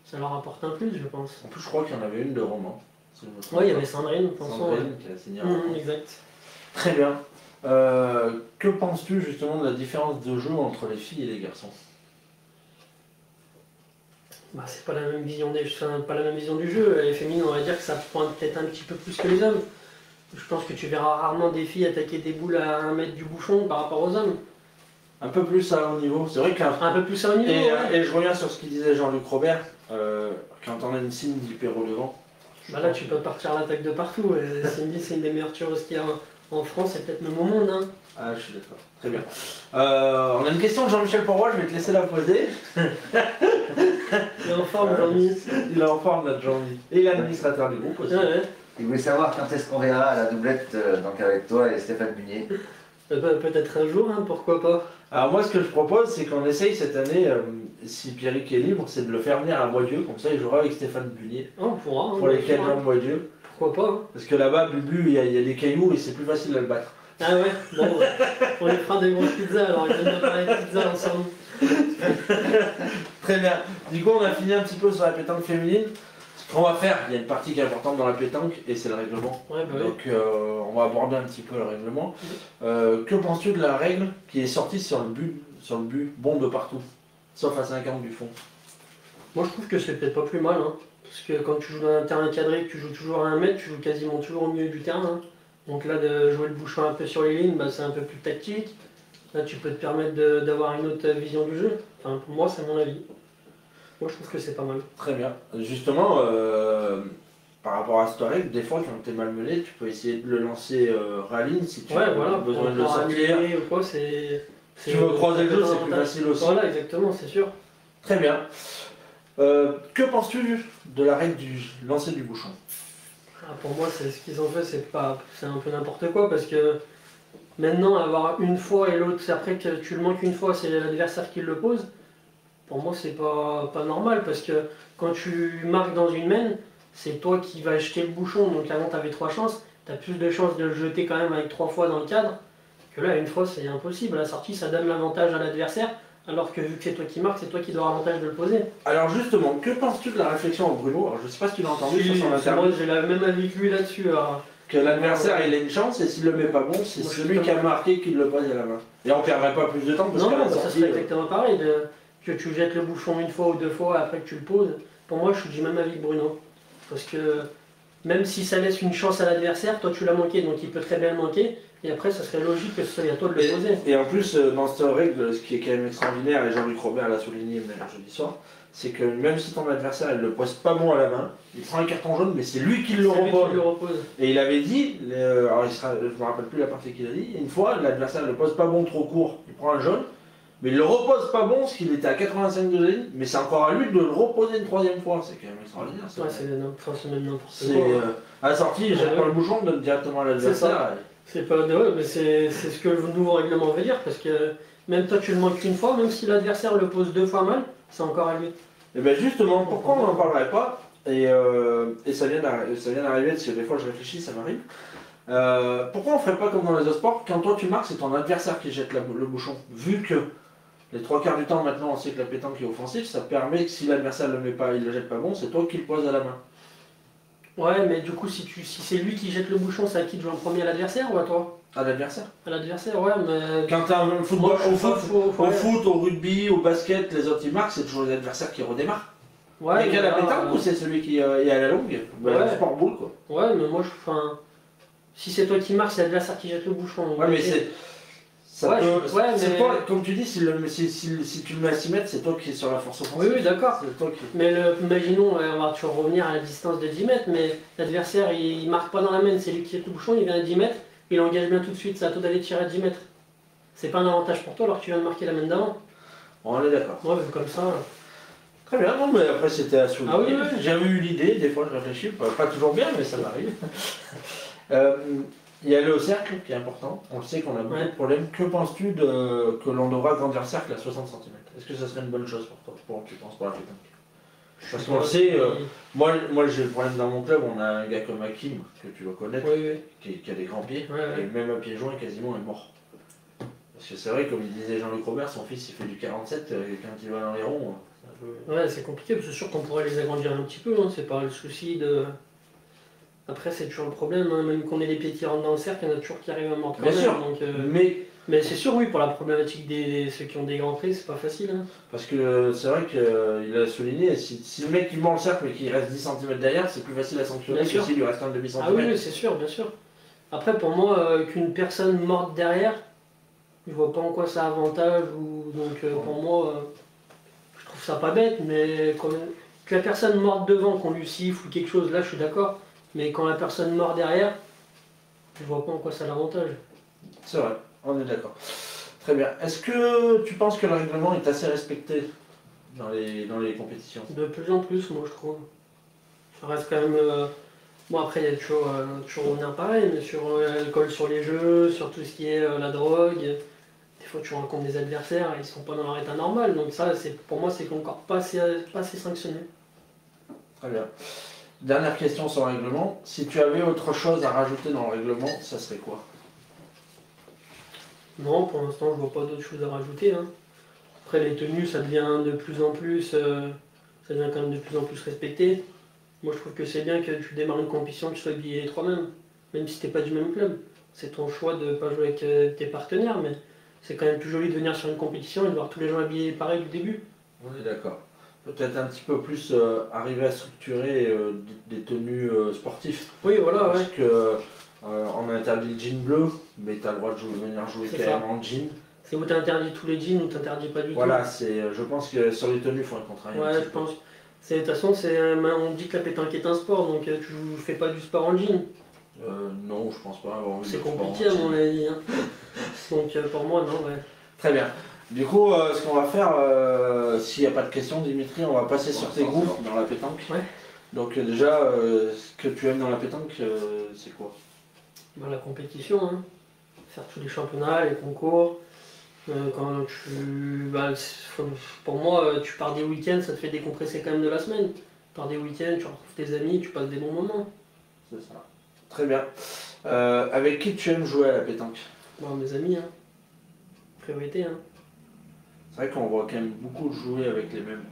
ça leur apporte un plus, je pense. En plus, je crois qu'il y en avait une de Roman. Ouais, il y avait Sandrine, Sandrine qui a signé. Exact. Très bien. Que penses-tu justement de la différence de jeu entre les filles et les garçons? Bah, c'est pas la même vision pas la même vision du jeu. Les féminines, on va dire que ça pointe peut-être un petit peu plus que les hommes. Je pense que tu verras rarement des filles attaquer des boules à 1 mètre du bouchon par rapport aux hommes. Un peu plus à haut niveau. C'est vrai qu'un Un peu plus à haut niveau. Et je reviens sur ce qu'il disait Jean-Luc Robert. Quand on a une signe d'hyper au devant. Bah là, tu peux partir à l'attaque de partout. Cindy, c'est une des meilleures tueuses qu'il y a en France et peut-être même au monde. Hein. Ah, je suis d'accord. Très bien. On a une question de Jean-Michel Pourroy, je vais te laisser la poser. Il est en forme, Jean-Mi. Il est en forme, notre Jean-Mi. Et l'administrateur du groupe aussi. Ouais. Il voulait savoir quand est-ce qu'on verra la doublette donc avec toi et Stéphane Bunier. Peut-être un jour, hein, pourquoi pas. Alors moi, ce que je propose, c'est qu'on essaye cette année, si Pierrick est libre, c'est de le faire venir à Moitieu, comme ça il jouera avec Stéphane Bunier. Oh, on pourra. Pour les 4 ans de Moitieu. Pourquoi pas. Hein. Parce que là-bas, Bubu, il y a des cailloux et c'est plus facile de le battre. Ah ouais, bon, on lui fera des grosses pizzas alors, ils viennent parler de pizza ensemble. Très bien. Du coup, on a fini un petit peu sur la pétanque féminine. Ce qu'on va faire, il y a une partie qui est importante dans la pétanque et c'est le règlement. Ouais, bah Donc, on va aborder un petit peu le règlement. Que penses-tu de la règle qui est sortie sur le but, bombe de partout, sauf à 50 du fond? Moi, je trouve que c'est peut-être pas plus mal. Hein, parce que quand tu joues dans un terrain cadré, que tu joues toujours à 1 mètre, tu joues quasiment toujours au milieu du terrain. Hein. Donc là, de jouer le bouchon un peu sur les lignes, bah, c'est un peu plus tactique. Là, tu peux te permettre d'avoir une autre vision du jeu. Enfin, pour moi, c'est mon avis. Moi, je trouve que c'est pas mal. Très bien. Justement, par rapport à cette règle, des fois, quand tu es malmené, tu peux essayer de le lancer rallye si tu as besoin de le sortir. Ou quoi, c'est, si tu veux croiser le jeu, c'est plus facile aussi. Voilà, exactement, c'est sûr. Très bien. Que penses-tu de la règle du lancer du bouchon? Pour moi, ce qu'ils ont fait, c'est un peu n'importe quoi parce que maintenant, avoir une fois et l'autre, c'est après que tu le manques une fois, c'est l'adversaire qui le pose. Pour moi, c'est pas normal parce que quand tu marques dans une main, c'est toi qui vas jeter le bouchon. Donc avant, tu avais 3 chances. Tu as plus de chances de le jeter quand même avec 3 fois dans le cadre que là, une fois, c'est impossible. À la sortie, ça donne l'avantage à l'adversaire. Alors que vu que c'est toi qui marques, c'est toi qui dois avoir l'avantage de le poser. Alors justement, que penses-tu de la réflexion de Bruno? Alors je sais pas si tu l'as entendu sur son interview. Moi, j'ai la même avis que lui là-dessus. Que l'adversaire il a une chance et s'il le met pas bon, c'est celui qui a marqué qui le pose à la main. Et on perdrait pas plus de temps parce non, ça serait exactement pareil. Que tu jettes le bouchon une fois ou 2 fois après que tu le poses. Pour moi, je suis du même avis que Bruno. Parce que même si ça laisse une chance à l'adversaire, toi tu l'as manqué, donc il peut très bien le manquer. Et après, ça serait logique que ce soit à toi de le poser. Et en plus, dans cette règle, ce qui est quand même extraordinaire, et Jean-Luc Robert l'a souligné jeudi soir, c'est que même si ton adversaire ne le pose pas bon à la main, il prend un carton jaune, mais c'est lui qui le repose. Et il avait dit, alors je ne me rappelle plus la partie qu'il a dit, une fois, l'adversaire ne le pose pas bon trop court, il prend un jaune, mais il le repose pas bon, parce qu'il était à 85 degrés, mais c'est encore à lui de le reposer une 3e fois. C'est quand même extraordinaire. Ouais, c'est même n'importe quoi. À la sortie, j'ai pas le bouchon, donne directement à l'adversaire. C'est pas ouais, mais c'est ce que le nouveau règlement veut dire, parce que même toi tu le manques une fois, même si l'adversaire le pose 2 fois mal, c'est encore à lui. Et bien justement, pourquoi on n'en parlerait pas, et ça vient d'arriver, parce que des fois je réfléchis, ça m'arrive. Pourquoi on ferait pas comme dans les autres sports, quand toi tu marques, c'est ton adversaire qui jette le bouchon, vu que les 3/4 du temps maintenant on sait que la pétanque est offensive, ça permet que si l'adversaire le met pas, il le jette pas bon, c'est toi qui le poses à la main. Ouais, mais du coup, si c'est lui qui jette le bouchon, c'est à qui de jouer en premier, à l'adversaire ou à toi? À l'adversaire. À l'adversaire, ouais, mais. Quand t'as un football, au foot, au rugby, au basket, les autres ils marquent, c'est toujours les adversaires qui redémarrent. Ouais, mais qu'à la pétanque ou c'est celui qui est à la longue? Ouais, sport boule quoi. Ouais, mais moi, si c'est toi qui marques, c'est l'adversaire qui jette le bouchon. Ouais, mais c'est. Comme tu dis, si tu le mets à 6 mètres, c'est toi qui es sur la force offensive. Oui, d'accord. Mais imaginons, on va toujours revenir à la distance de 10 mètres, mais l'adversaire il marque pas dans la main, c'est lui qui jette le bouchon, il vient à 10 mètres, il engage bien tout de suite, c'est à toi d'aller tirer à 10 mètres. C'est pas un avantage pour toi alors que tu viens de marquer la main d'avant. On est d'accord. Ouais, comme ça. Très bien, non, mais après c'était à souligner. Ah oui, oui. J'avais eu l'idée, des fois je réfléchis, pas toujours bien, mais ça m'arrive. Il y a le cercle qui est important. On le sait qu'on a beaucoup de problèmes. Que penses-tu que l'on devra agrandir le cercle à 60 cm? Est-ce que ça serait une bonne chose pour toi, tu penses, pour la pétanque? Parce qu'on le sait, moi j'ai le problème dans mon club, on a un gars comme Hakim, que tu dois connaître, qui a des grands pieds, et même à pieds joints quasiment est mort. Parce que c'est vrai, comme il disait Jean-Luc Robert, son fils il fait du 47, quand il va dans les ronds. Ouais, c'est compliqué, parce que c'est sûr qu'on pourrait les agrandir un petit peu, hein. C'est pas le souci de. Après, c'est toujours le problème, hein. Même qu'on ait les pieds qui rentrent dans le cercle, il y en a toujours qui arrivent à mordre quand même. Donc, mais c'est sûr, oui, pour la problématique des ceux qui ont des grands pieds, c'est pas facile. Hein. Parce que c'est vrai qu'il a souligné, si le mec il mord le cercle mais qu'il reste 10 cm derrière, c'est plus facile à sanctionner que s'il lui reste un demi centimètre. Ah oui, c'est sûr, bien sûr. Après, pour moi, qu'une personne morde derrière, je vois pas en quoi ça avantage. Donc pour moi, je trouve ça pas bête, mais que la personne morde devant, qu'on lui siffle ou quelque chose, là je suis d'accord. Mais quand la personne mord derrière, je vois pas en quoi ça l'avantage. C'est vrai, on est d'accord. Très bien. Est-ce que tu penses que le règlement est assez respecté dans les compétitions? De plus en plus, moi je trouve. Ça reste quand même. Bon, après, il y a toujours revenir pareil, mais sur l'alcool sur les jeux, sur tout ce qui est la drogue. Des fois, tu rencontres des adversaires, ils sont pas dans leur état normal. Donc, ça, pour moi, c'est encore pas assez sanctionné. Très bien. Dernière question sur le règlement. Si tu avais autre chose à rajouter dans le règlement, ça serait quoi? Non, pour l'instant, je vois pas d'autres choses à rajouter. Hein. Après, les tenues, ça devient de plus en plus, ça devient quand même de plus en plus respecté. Moi, je trouve que c'est bien que tu démarres une compétition, que tu sois habillé toi-même, même si t'es pas du même club. C'est ton choix de pas jouer avec tes partenaires, mais c'est quand même plus joli de venir sur une compétition et de voir tous les gens habillés pareil du début. On est d'accord. Peut-être un petit peu plus arriver à structurer des tenues sportives. Oui, voilà, parce que on a interdit le jean bleu, mais tu as le droit de venir jouer quand même en jean. C'est où tu interdis tous les jeans ou tu interdis pas du tout. Voilà, je pense que sur les tenues, il faudrait qu'on travaille. Ouais, je pense. De toute façon, on dit que la pétanque est un sport, donc tu fais pas du sport en jean. Non, je pense pas. C'est compliqué à mon avis. Hein. Donc pour moi, non, ouais. Très bien. Du coup, ce qu'on va faire, s'il n'y a pas de questions, Dimitri, on va passer sur tes groupes dans la pétanque. Ouais. Donc déjà, ce que tu aimes dans la pétanque, c'est quoi? Bah, la compétition, hein. Faire tous les championnats, les concours. Quand tu. Bah, pour moi, tu pars des week-ends, ça te fait décompresser quand même de la semaine. Tu pars des week-ends, tu retrouves tes amis, tu passes des bons moments. C'est ça. Très bien. Avec qui tu aimes jouer à la pétanque? Bon, mes amis, hein. Priorité, hein. C'est vrai qu'on voit quand même beaucoup jouer avec les mêmes.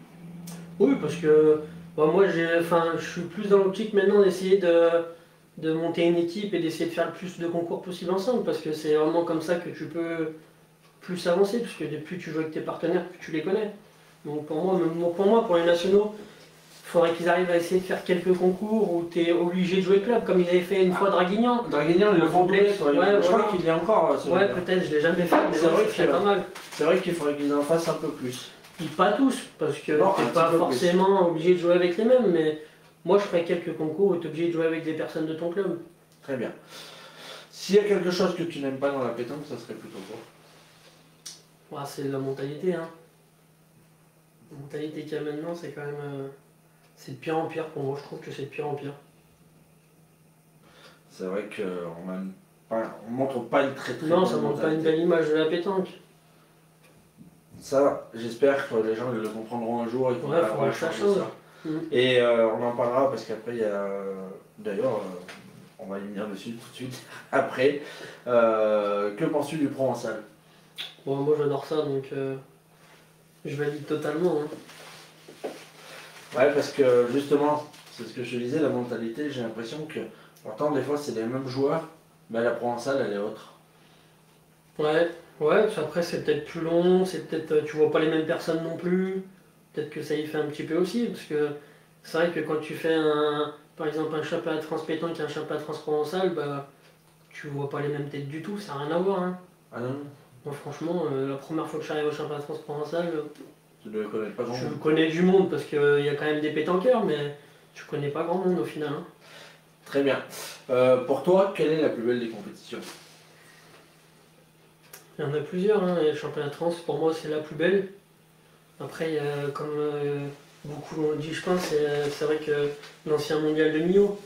Oui, parce que bah, moi, je suis plus dans l'optique maintenant d'essayer de monter une équipe et d'essayer de faire le plus de concours possible ensemble, parce que c'est vraiment comme ça que tu peux plus avancer, parce que plus tu joues avec tes partenaires, plus tu les connais. Donc pour les nationaux, il faudrait qu'ils arrivent à essayer de faire quelques concours où tu es obligé de jouer club, comme ils avaient fait une fois Draguignan. Draguignan, ils le font complexe, tous. ouais, Je crois qu'il y a encore. Ouais, peut-être, je l'ai jamais fait, mais C'est vrai c'est pas mal. C'est vrai qu'il faudrait qu'ils en fassent un peu plus. Puis pas tous, parce que Non, t'es un pas petit peu forcément obligé de jouer avec les mêmes, mais moi je ferais quelques concours où tu es obligé de jouer avec des personnes de ton club. Très bien. S'il y a quelque chose que tu n'aimes pas dans la pétanque, ça serait plutôt quoi? Ouais, c'est la mentalité, hein. La mentalité qu'il y a maintenant, c'est quand même. C'est de pire en pire pour moi, je trouve que c'est de pire en pire. C'est vrai qu'on montre pas une très Non, bonne ça montre pas une mentalité. belle image de la pétanque. Ça, j'espère que les gens ils le comprendront un jour et qu'on Ouais, va faudra que ça changer change. ça. Mm. Et on en parlera parce qu'après il y a. D'ailleurs, on va y venir dessus tout de suite. Après, que penses-tu du provençal? Bon, moi j'adore ça, donc je valide totalement, hein. Ouais, parce que justement, c'est ce que je te disais, la mentalité, j'ai l'impression que pourtant des fois c'est les mêmes joueurs, mais la provençale elle est autre. Ouais, ouais, puis après c'est peut-être plus long, c'est peut-être tu vois pas les mêmes personnes non plus. Peut-être que ça y fait un petit peu aussi, parce que c'est vrai que quand tu fais par exemple un championnat de France pétanque et un championnat de France provençal, bah tu vois pas les mêmes têtes du tout, ça n'a rien à voir, hein. Ah non, Moi franchement, la première fois que je suis arrivé au championnat de France provençal, tu devais connaître pas grand je monde. connais du monde parce qu'il y a quand même des pétanqueurs, mais tu connais pas grand monde au final, hein. Très bien. Pour toi, quelle est la plus belle des compétitions? Il y en a plusieurs, hein, et le championnat de France pour moi c'est la plus belle. Après, il y a, comme beaucoup l'ont dit, je pense, c'est vrai que l'ancien mondial de Millau,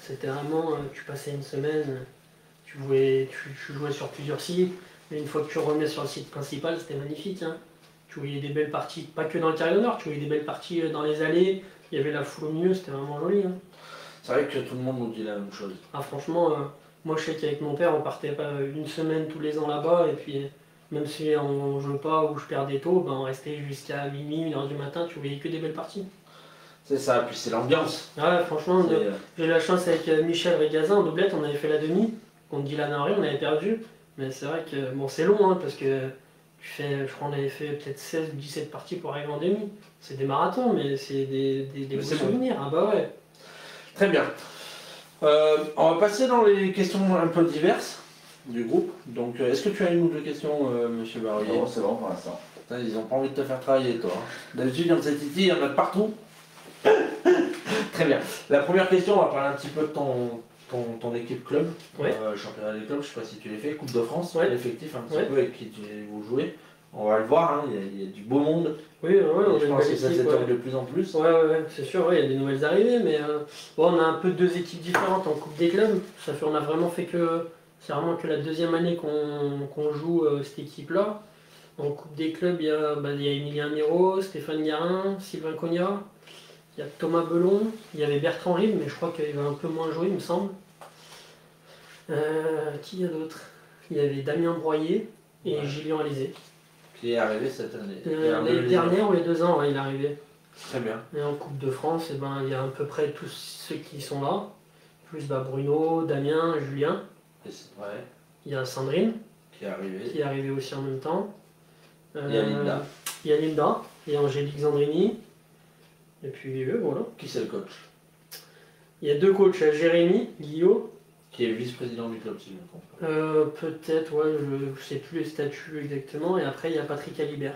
c'était vraiment, tu passais une semaine, tu jouais sur plusieurs sites, et une fois que tu revenais sur le site principal, c'était magnifique, hein. Tu voyais des belles parties, pas que dans le carré d'honneur, tu voyais des belles parties dans les allées, il y avait la foule au milieu, c'était vraiment joli, hein. C'est vrai que tout le monde nous dit la même chose. Ah, franchement, moi je sais qu'avec mon père, on partait une semaine tous les ans là-bas, et puis même si on jouait pas ou je perdais tôt, ben, on restait jusqu'à minuit, 1h du matin, tu voyais que des belles parties. C'est ça, puis c'est l'ambiance. Ouais, franchement, C'est, j'ai eu la chance avec Michel Régazin en doublette, on avait fait la demi, contre Dylan Henry, on avait perdu. Mais c'est vrai que bon, c'est long, hein, parce que je crois qu'on avait fait peut-être 16 ou 17 parties pour arriver en demi. C'est des marathons, mais c'est des beaux c'est bon. souvenirs. Ah bah ouais. Très bien. On va passer dans les questions un peu diverses du groupe. Donc, est-ce que tu as une ou deux questions, monsieur Barrier? Non, c'est bon pour l'instant. Putain, ils n'ont pas envie de te faire travailler, toi. Hein. D'habitude, dans cette titi, il y en a de partout. Très bien. La première question, on va parler un petit peu de ton équipe club. Ouais. Championnat des clubs, je ne sais pas si tu l'as fait. Coupe de France, Ouais. l'effectif un petit Ouais. peu avec qui vous jouez. On va le voir, hein, il y a du beau monde. Oui, ouais, on a Je une pense belle que ça équipe, s'étoffe ouais. de plus en plus. Ouais, c'est sûr, ouais, il y a des nouvelles arrivées, mais bon, on a un peu deux équipes différentes en Coupe des clubs. On a vraiment fait que. C'est vraiment que la deuxième année qu'on joue cette équipe-là. En Coupe des clubs, il y a Emilien Miro, Stéphane Garin, Sylvain Cogna, il y a Thomas Belon, il y avait Bertrand Rive, mais je crois qu'il va un peu moins jouer, il me semble. Qui y a d'autre? Il y avait Damien Broyer et Ouais. Julien Alizé. Qui est arrivé cette année. L'année dernière ou les 2 ans, ouais, il est arrivé. Très bien. Et en Coupe de France, eh ben, il y a à peu près tous ceux qui sont là. Plus Bruno, Damien, Julien. Ouais, Il y a Sandrine qui est arrivé. qui est arrivée aussi en même temps. Il y a Linda. Il y a Linda et Angélique Zandrini. Et puis voilà. Qui c'est le coach? Il y a deux coachs, Jérémy Guillot. Qui est vice-président du club, si je me trompe. Peut-être, ouais, je ne sais plus les statuts exactement. Et après, il y a Patrick Alibert.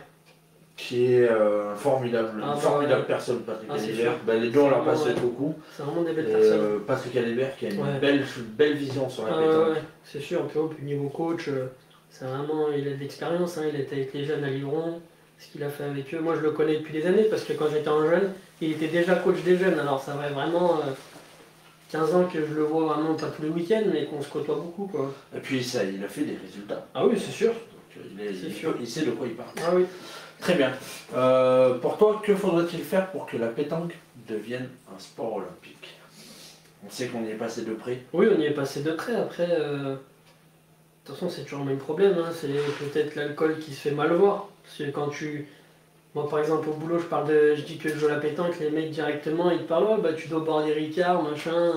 Qui est formidable, Ah, une formidable ouais. personne, Patrick Ah, c'est Alibert. sûr. Ben, les deux, on leur C'est passe vraiment, beaucoup. C'est vraiment des belles Et, personnes. Patrick Alibert qui a une Ouais. belle vision sur la Ah, pétanque. ouais, c'est sûr. Puis, niveau coach, C'est vraiment, il a de l'expérience, hein, il était avec les jeunes à Livron, ce qu'il a fait avec eux. Moi je le connais depuis des années parce que quand j'étais en jeune, il était déjà coach des jeunes. Alors ça fait vraiment 15 ans que je le vois vraiment pas tous les week-ends, mais qu'on se côtoie beaucoup, quoi. Et puis ça, il a fait des résultats. Ah oui, c'est sûr. Donc, C'est sûr. il sait de quoi il parle. Ah oui. Très bien. Pour toi, que faudrait-il faire pour que la pétanque devienne un sport olympique? On sait qu'on y est passé de près. Oui, on y est passé de près. Après, de toute façon, c'est toujours le même problème, hein. C'est peut-être l'alcool qui se fait mal voir. Parce que quand tu. Moi, par exemple, au boulot, je dis que je joue à la pétanque, les mecs directement, ils te parlent, oh, bah, tu dois boire des Ricard, machin.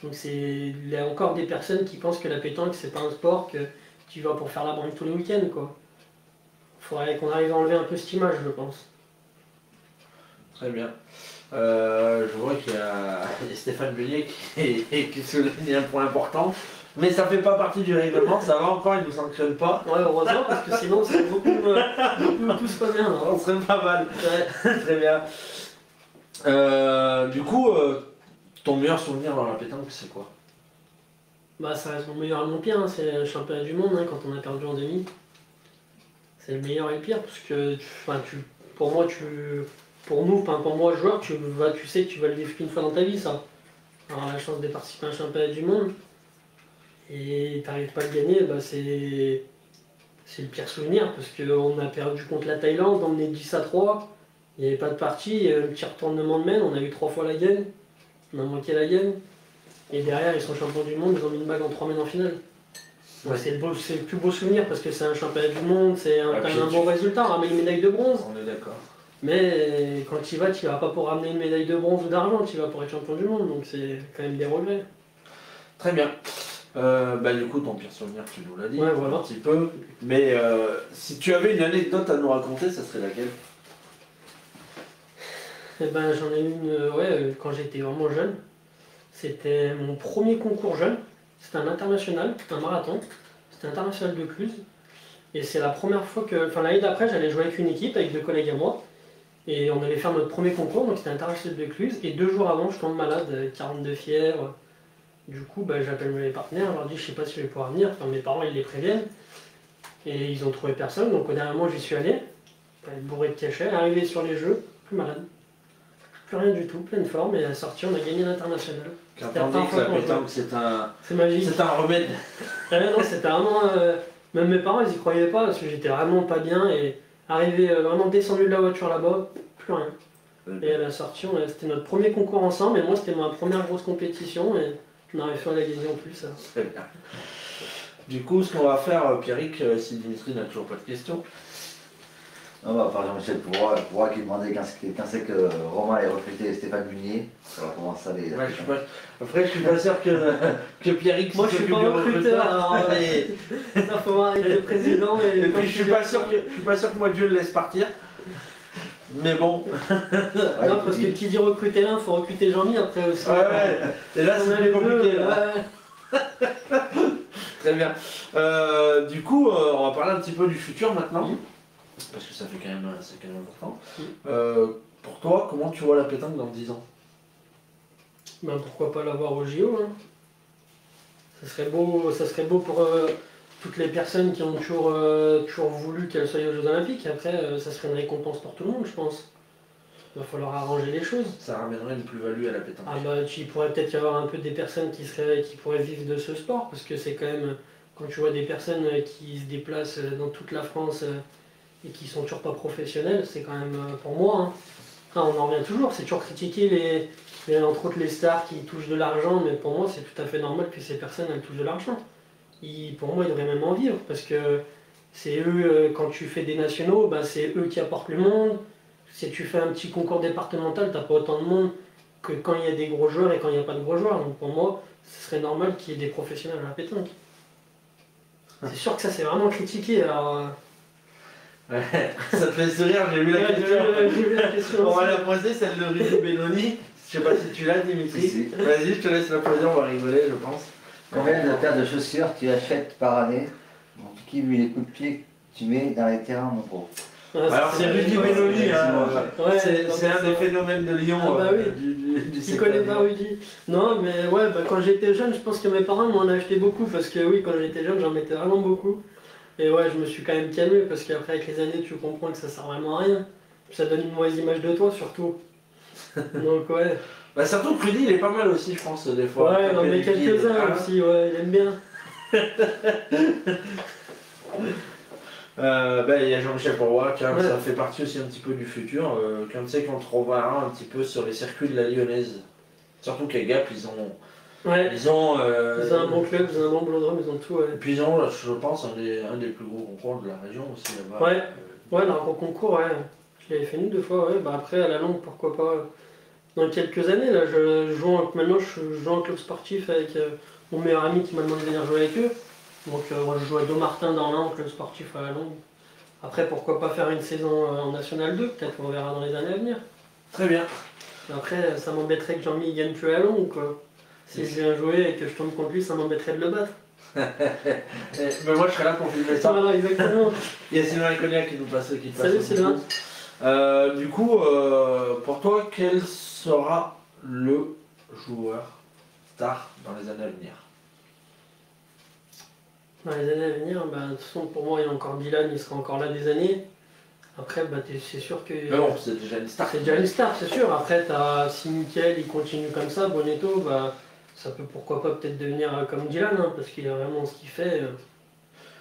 Donc, il y a encore des personnes qui pensent que la pétanque, c'est pas un sport, que tu vas pour faire la brinque tous les week-ends, quoi. Faudrait qu'on arrive à enlever un peu cette image, je pense. Très bien. Je vois qu'il y a Stéphane Bellier qui souligne un point important. Mais ça fait pas partie du règlement, ça va encore, il ne nous sanctionne pas. Ouais, heureusement, parce que sinon, c'est beaucoup tous pas bien. Hein. On serait pas mal. Ouais. Très bien. Du coup, ton meilleur souvenir dans la pétanque, c'est quoi? Bah, ça reste mon meilleur et mon pire, hein. C'est le championnat du monde, hein, quand on a perdu en demi. C'est le meilleur et le pire, parce que pour moi, joueur, tu sais que tu vas le vivre qu'une fois dans ta vie, ça. Alors, la chance de participer à un championnat du monde, et t'arrives pas à le gagner, bah, c'est le pire souvenir, parce qu'on a perdu contre la Thaïlande, on est 10-3, il n'y avait pas de partie, un petit retournement de main, on a eu 3 fois la gagne, on a manqué la gagne, et derrière, ils sont champions du monde, ils ont mis une bague en 3 mètres en finale. Ouais, c'est le plus beau souvenir parce que c'est un championnat du monde, c'est quand même un bon résultat, on ramène une médaille de bronze. On est d'accord. Mais quand tu y vas pas pour ramener une médaille de bronze ou d'argent, tu y vas pour être champion du monde, donc c'est quand même des regrets. Très bien. Du coup, ton pire souvenir, tu nous l'as dit, ouais, voilà. Un petit peu. Mais si tu avais une anecdote à nous raconter, ça serait laquelle? Eh ben, j'en ai une quand j'étais vraiment jeune. C'était mon premier concours jeune. C'était un international, un marathon. C'était international de Cluse. Et c'est la première fois que. Enfin, l'année d'après, j'allais jouer avec une équipe, avec 2 collègues à moi. Et on allait faire notre premier concours, donc c'était international de Cluse. Et 2 jours avant, je tombe malade, 42 fièvre. Du coup, j'appelle mes partenaires, je leur dis, je sais pas si je vais pouvoir venir. Enfin, mes parents, ils les préviennent. Et ils ont trouvé personne, donc au dernier moment, j'y suis allé. Bourré de cachet, arrivé sur les jeux, plus malade. Plus rien du tout, pleine forme, et à la sortie, on a gagné l'international. Quand on dit que la pétanque, c'est magique. C'est un remède. Non, c'était vraiment. Même mes parents, ils y croyaient pas, parce que j'étais vraiment pas bien, et arrivé vraiment descendu de la voiture là-bas, plus rien. Et à la sortie, c'était notre premier concours ensemble, et moi, c'était ma première grosse compétition, et on a réussi à la gagner en plus. Très bien. Du coup, ce qu'on va faire, Pierrick, si Dimitri n'a toujours pas de questions. On va par Jean-Michel Pourroy qui demandait quand c'est que Romain ait recruté Stéphane Munier. Alors comment ça les. Ouais, après, je suis pas sûr que Pierrick. Moi, je suis pas recruteur, alors ça faut voir avec le président. Et puis, je suis pas sûr que moi Dieu le laisse partir. Mais bon. Non, parce que qui dit recruter l'un, faut recruter Jean-Mi après aussi. Ouais. Et là, c'est plus compliqué. Ouais. Très bien. Du coup, on va parler un petit peu du futur maintenant. Parce que c'est quand même important. Pour toi, comment tu vois la pétanque dans 10 ans? Pourquoi pas l'avoir au JO, hein. Ça serait beau pour toutes les personnes qui ont toujours voulu qu'elle soit aux Jeux Olympiques. Après, ça serait une récompense pour tout le monde, je pense. Il va falloir arranger les choses. Ça ramènerait une plus-value à la pétanque. Il pourrait peut-être y avoir un peu des personnes qui pourraient vivre de ce sport, parce que c'est quand même, quand tu vois des personnes qui se déplacent dans toute la France et qui sont toujours pas professionnels, c'est quand même, pour moi, hein. Enfin, on en revient toujours, c'est toujours critiquer entre autres les stars qui touchent de l'argent, mais pour moi c'est tout à fait normal que ces personnes elles touchent de l'argent. Pour moi ils devraient même en vivre, parce que c'est eux, quand tu fais des nationaux, c'est eux qui apportent le monde. Si tu fais un petit concours départemental, t'as pas autant de monde que quand il y a des gros joueurs et quand il n'y a pas de gros joueurs. Donc pour moi, ce serait normal qu'il y ait des professionnels à la pétanque. C'est sûr que ça c'est vraiment critiqué, alors... Ouais, ça te fait sourire, j'ai vu la question. J'ai vu la question. On va la poser, celle de Rudy Benoni. Je sais pas si tu l'as, Dimitri. Si. Vas-y, je te laisse la poser, on va rigoler, je pense. Combien de paires de chaussures tu achètes par année? Qui vu les coups de pied que tu mets dans les terrains, mon gros? Alors c'est Rudy Benoni, c'est un des phénomènes de Lyon. Tu connais pas Rudy? Non, mais quand j'étais jeune, je pense que mes parents m'en achetaient beaucoup, parce que oui, quand j'étais jeune, j'en mettais vraiment beaucoup. Et ouais, je me suis quand même calmé parce qu'après, avec les années, tu comprends que ça sert vraiment à rien. Ça donne une mauvaise image de toi, surtout. Donc, ouais. Bah, surtout que Rudy, il est pas mal aussi, je pense, des fois. Ouais, non, mais Taper du pied, quelques-uns hein. aussi, ouais, il aime bien. Il y a Jean-Michel Pourroy, qui Ouais. ça fait partie aussi un petit peu du futur. Comme tu sais qu'on te reverra un petit peu sur les circuits de la Lyonnaise. Surtout qu'à Gap, ils ont. Ouais, Ils ont, ils ont un bon club, ils ont un bon blodrome, ils ont tout, ouais. et puis ils ont, je pense, un des plus gros concours de la région aussi là-bas. Ouais. Ouais, là, en concours, ouais. Je l'avais fait une ou deux fois, ouais. Bah après, à la longue, pourquoi pas. Dans quelques années, là, maintenant, je joue en club sportif avec mon meilleur ami qui m'a demandé de venir jouer avec eux. Donc, moi, je joue à Domartin dans l'un en club sportif à la longue. Après, pourquoi pas faire une saison en National 2, peut-être on verra dans les années à venir. Très bien. Après, ça m'embêterait que Jean-Mi gagne plus à la longue, quoi. Si je viens jouer et que je tombe contre lui, ça m'embêterait de le battre. Mais moi je serai là pour filmer ça. Voilà, exactement. Il y a Sylvain Cognac qui nous passe. Salut, un Sylvain. coucou. Du coup, pour toi, quel sera le joueur star dans les années à venir? Dans les années à venir, bah, de toute façon, pour moi, il y a encore Dylan, il sera encore là des années. Après, bah, c'est sûr que. Mais bon, c'est déjà une star. C'est déjà une star, c'est sûr. Après, si Mickaël il continue comme ça, Bonetto, bah, ça peut pourquoi pas peut-être devenir comme Dylan, hein, parce qu'il a vraiment ce qu'il fait.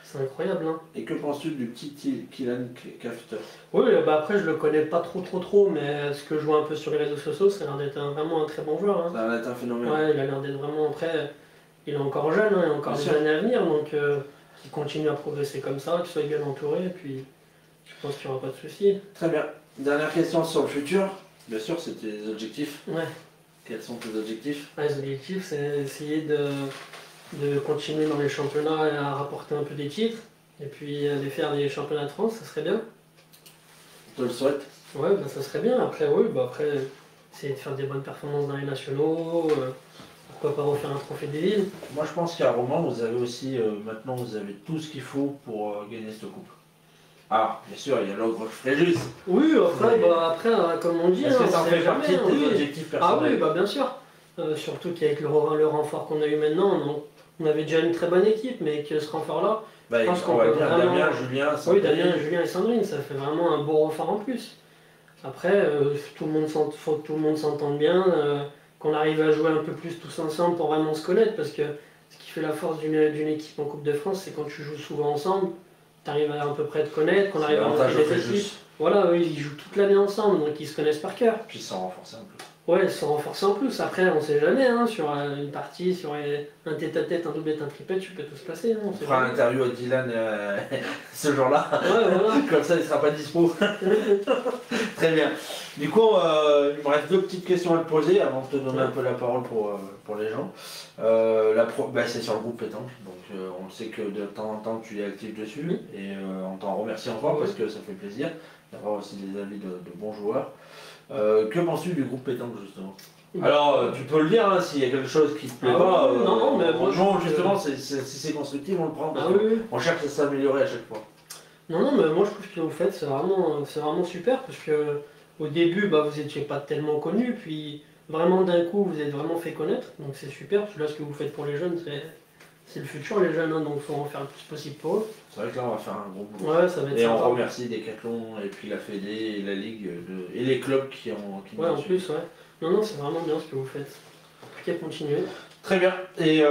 C'est incroyable. Hein. Et que penses-tu du petit Kylian Kafter? Oui, bah après, je le connais pas trop, mais ce que je vois un peu sur les réseaux sociaux, ça a l'air d'être vraiment un très bon joueur. Hein. Ça va être un phénomène. Ouais, il a l'air d'être vraiment. Après, il est encore jeune, hein, il a encore Bien des sûr. années à venir, donc qu'il continue à progresser comme ça, qu'il soit bien entouré, et puis je pense qu'il n'y aura pas de soucis. Très bien. Dernière question sur le futur. Bien sûr, c'est tes objectifs. Ouais. Quels sont tes objectifs? Les objectifs, c'est essayer de continuer dans les championnats et à rapporter un peu des titres. Et puis de faire des championnats de France, ça serait bien. Je te le souhaite. Ouais, bah, ça serait bien. Après, oui, bah, après, essayer de faire des bonnes performances dans les nationaux. Pourquoi pas refaire un trophée des villes. Moi, je pense qu'à Romans, vous avez aussi, maintenant, vous avez tout ce qu'il faut pour gagner cette coupe. Ah, bien sûr, il y a l'ogre Fréjus. Oui, après, Mais- après comme on dit, Est-ce hein, que ça en on fait sait partie jamais, de hein, tes oui. objectifs Ah personnels? oui, bah, bien sûr. Surtout qu'avec le renfort qu'on a eu maintenant, on avait déjà une très bonne équipe, mais avec ce renfort-là, Bah, je pense qu'on on va peut dire vraiment- Damien, Julien, oui, Sandrine. Damien, Julien et Sandrine, ça fait vraiment un beau renfort en plus. Après, faut que tout le monde s'entende bien, qu'on arrive à jouer un peu plus tous ensemble pour vraiment se connaître, parce que ce qui fait la force d'une équipe en Coupe de France, c'est quand tu joues souvent ensemble, tu arrives à peu près te connaître, qu'on C'est arrive à l'avantage monter au des Fréjus. équipes. Voilà, eux, ils jouent toute l'année ensemble, donc ils se connaissent par cœur. Puis sans renforcer un peu. Ouais, se renforcer en plus. Après, on sait jamais, hein, sur une partie, sur un tête-à-tête, un doublette, un triplet, tu peux tout se passer. Hein, on On sait fera jamais. l'interview à Dylan ce jour-là. Ouais, voilà. Comme ça, il sera pas dispo. Très bien. Du coup, il me reste deux petites questions à te poser avant de te donner un peu la parole pour les gens. C'est sur le groupe pétanque, donc on sait que de temps en temps tu es actif dessus et on t'en remercie encore parce que ça fait plaisir d'avoir aussi des avis de bons joueurs. Que penses-tu du groupe pétanque justement? Alors tu peux le dire hein, s'il y a quelque chose qui te plaît Ah pas. oui, non, mais moi, non, justement, si c'est constructif, on le prend parce Ah oui, oui. qu'on cherche à s'améliorer à chaque fois. Non, mais moi je trouve que vous faites, c'est vraiment super parce que au début, bah, vous n'étiez pas tellement connu, puis vraiment d'un coup, vous êtes vraiment fait connaître, donc c'est super. Parce que là, ce que vous faites pour les jeunes, c'est le futur, les jeunes, hein, donc il faut en faire le plus possible pour eux. C'est vrai que là, on va faire un gros boulot. Ouais, ça va être Et on sympa. remercie Decathlon et puis la Fédé et la Ligue et les clubs qui nous Ouais, en suivent. plus, ouais. Non, c'est vraiment bien ce que vous faites. Plus qu'à continuer. Très bien. Et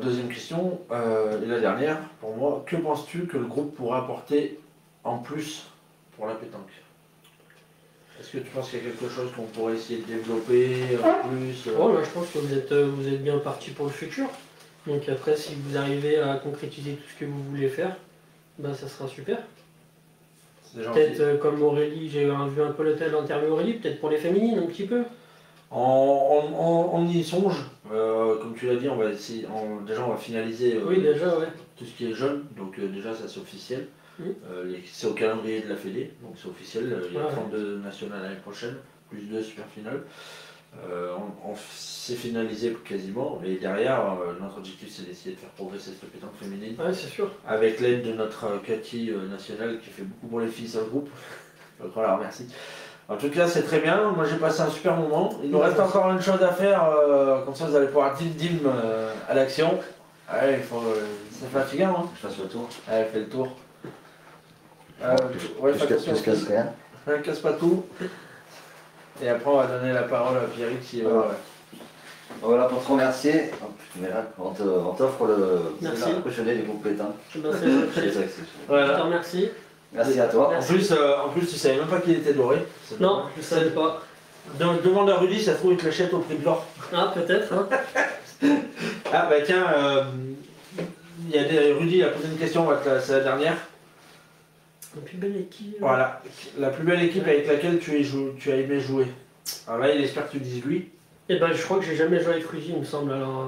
deuxième question, et la dernière pour moi, que penses-tu que le groupe pourrait apporter en plus pour la pétanque? Est-ce que tu penses qu'il y a quelque chose qu'on pourrait essayer de développer en plus Oh, là, je pense que vous êtes bien parti pour le futur. Donc après, si vous arrivez à concrétiser tout ce que vous voulez faire, bah, ça sera super. C'est gentil. Peut-être comme Aurélie, j'ai vu un peu l'interview Aurélie, peut-être pour les féminines un petit peu. On y songe. Comme tu l'as dit, on va essayer. Déjà, on va finaliser Oui, déjà, ouais. tout ce qui est jeune. Donc déjà, ça c'est officiel. Oui. C'est au calendrier de la Fédé, donc c'est officiel. Il y a Ouais. 32 nationales l'année prochaine, plus 2 super finales. C'est finalisé quasiment. Et derrière, notre objectif c'est d'essayer de faire progresser cette pétanque féminine. Ouais, c'est sûr. Avec l'aide de notre Cathy nationale qui fait beaucoup pour les filles sur le groupe. Donc voilà, merci. En tout cas, c'est très bien. Moi, j'ai passé un super moment. Il nous reste encore une chose à faire. Comme ça, vous allez pouvoir dim à l'action. Allez, il faut C'est fatigant, hein? Je fasse le tour. Elle fait le tour. Ouais, Je fais attention. casse rien. Ne casse pas tout. Et après, on va donner la parole à Pierrick qui va. Voilà. Voilà, pour te remercier, on t'offre Merci. le cochonnet du groupe Pétanque. Ben, c'est gentil. C'est ça que Je te Voilà. remercie. Merci à toi. Merci. En plus, tu savais même pas qu'il était doré. C'est Non, dommage. je savais pas. Demande à Rudy, ça se trouve, il te l'achète au prix de l'or. Ah, peut-être, hein. Ah, bah tiens, Rudy a posé une question, c'est la dernière. La plus belle équipe. Voilà, la plus belle équipe avec laquelle tu as aimé jouer. Alors là, il espère que tu dises lui. Eh ben, je crois que j'ai jamais joué avec Rudy, il me semble, alors.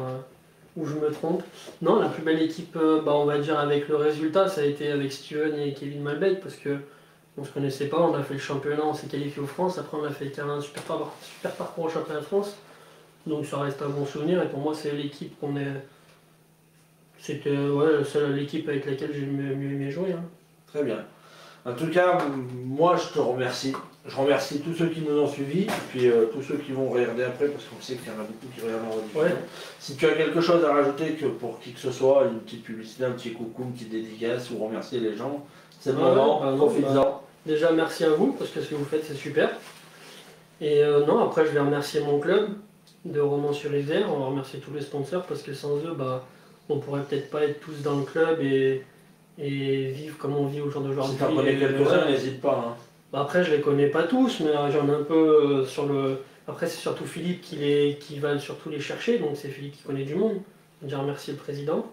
Ou je me trompe. Non, la plus belle équipe, on va dire avec le résultat, ça a été avec Steven et Kevin Malbec, parce que on se connaissait pas, on a fait le championnat, on s'est qualifié aux France, après on a fait un super parcours au championnat de France. Donc ça reste un bon souvenir, et pour moi c'est l'équipe qu'on est. C'était l'équipe avec laquelle j'ai mieux aimé jouer. Hein. Très bien. En tout cas, moi je te remercie. Je remercie tous ceux qui nous ont suivis, et puis tous ceux qui vont regarder après, parce qu'on sait qu'il y en a beaucoup qui regardent en rediffusion. Ouais. Si tu as quelque chose à rajouter que pour qui que ce soit, une petite publicité, un petit coucou, une petite dédicace, ou remercier les gens, c'est le moment, profites-en. Déjà merci à vous, parce que ce que vous faites c'est super. Et non, après je vais remercier mon club de Romans-sur-Isère, on va remercier tous les sponsors, parce que sans eux, on pourrait peut-être pas être tous dans le club et vivre comme on vit au jour d'aujourd'hui. Si t'en connais quelques-uns, n'hésite pas. Hein. Après, je les connais pas tous, mais j'en ai un peu sur le. Après, c'est surtout Philippe qui va surtout les chercher, donc c'est Philippe qui connaît du monde. Je veux dire, merci le président.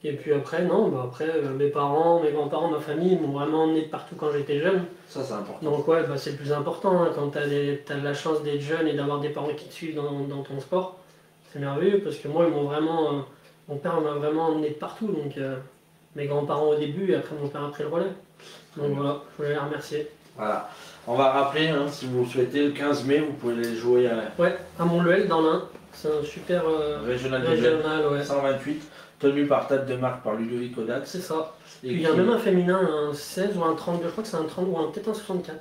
Et puis après, mes parents, mes grands-parents, ma famille m'ont vraiment emmené de partout quand j'étais jeune. Ça, c'est important. Donc, ouais, c'est le plus important. Hein, quand tu as la chance d'être jeune et d'avoir des parents qui te suivent dans ton sport, c'est merveilleux parce que moi, ils m'ont vraiment. Mon père m'a vraiment emmené de partout. Donc, mes grands-parents au début et après mon père après le relais. Donc voilà, je voulais les remercier. Voilà. On va rappeler, hein, si vous le souhaitez, le 15 mai, vous pouvez les jouer à Montluel dans l'Ain. C'est un super régional, ouais. 128, tenu par tête de marque par Ludovic Audax. C'est ça. Et il y a même un féminin, un 16 ou un 32, je crois que c'est un 30 ou peut-être un 64.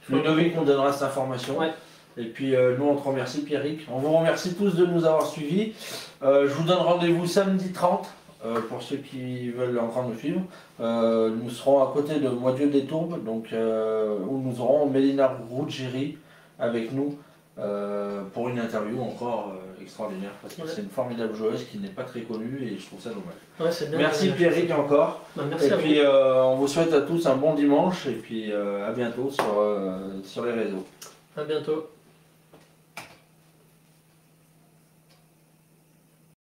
Ludovic nous donnera cette information. Ouais. Et puis nous on te remercie Pierrick. On vous remercie tous de nous avoir suivis. Je vous donne rendez-vous samedi 30 pour ceux qui veulent encore nous suivre. Nous serons à côté de Moitié des Tourbes, donc, où nous aurons Mélina Ruggieri avec nous pour une interview encore extraordinaire parce que c'est une formidable joueuse qui n'est pas très connue et je trouve ça dommage. Ouais, c'est bien, merci Pierrick encore. Merci et à puis vous. on vous souhaite à tous un bon dimanche et puis à bientôt sur les réseaux. À bientôt.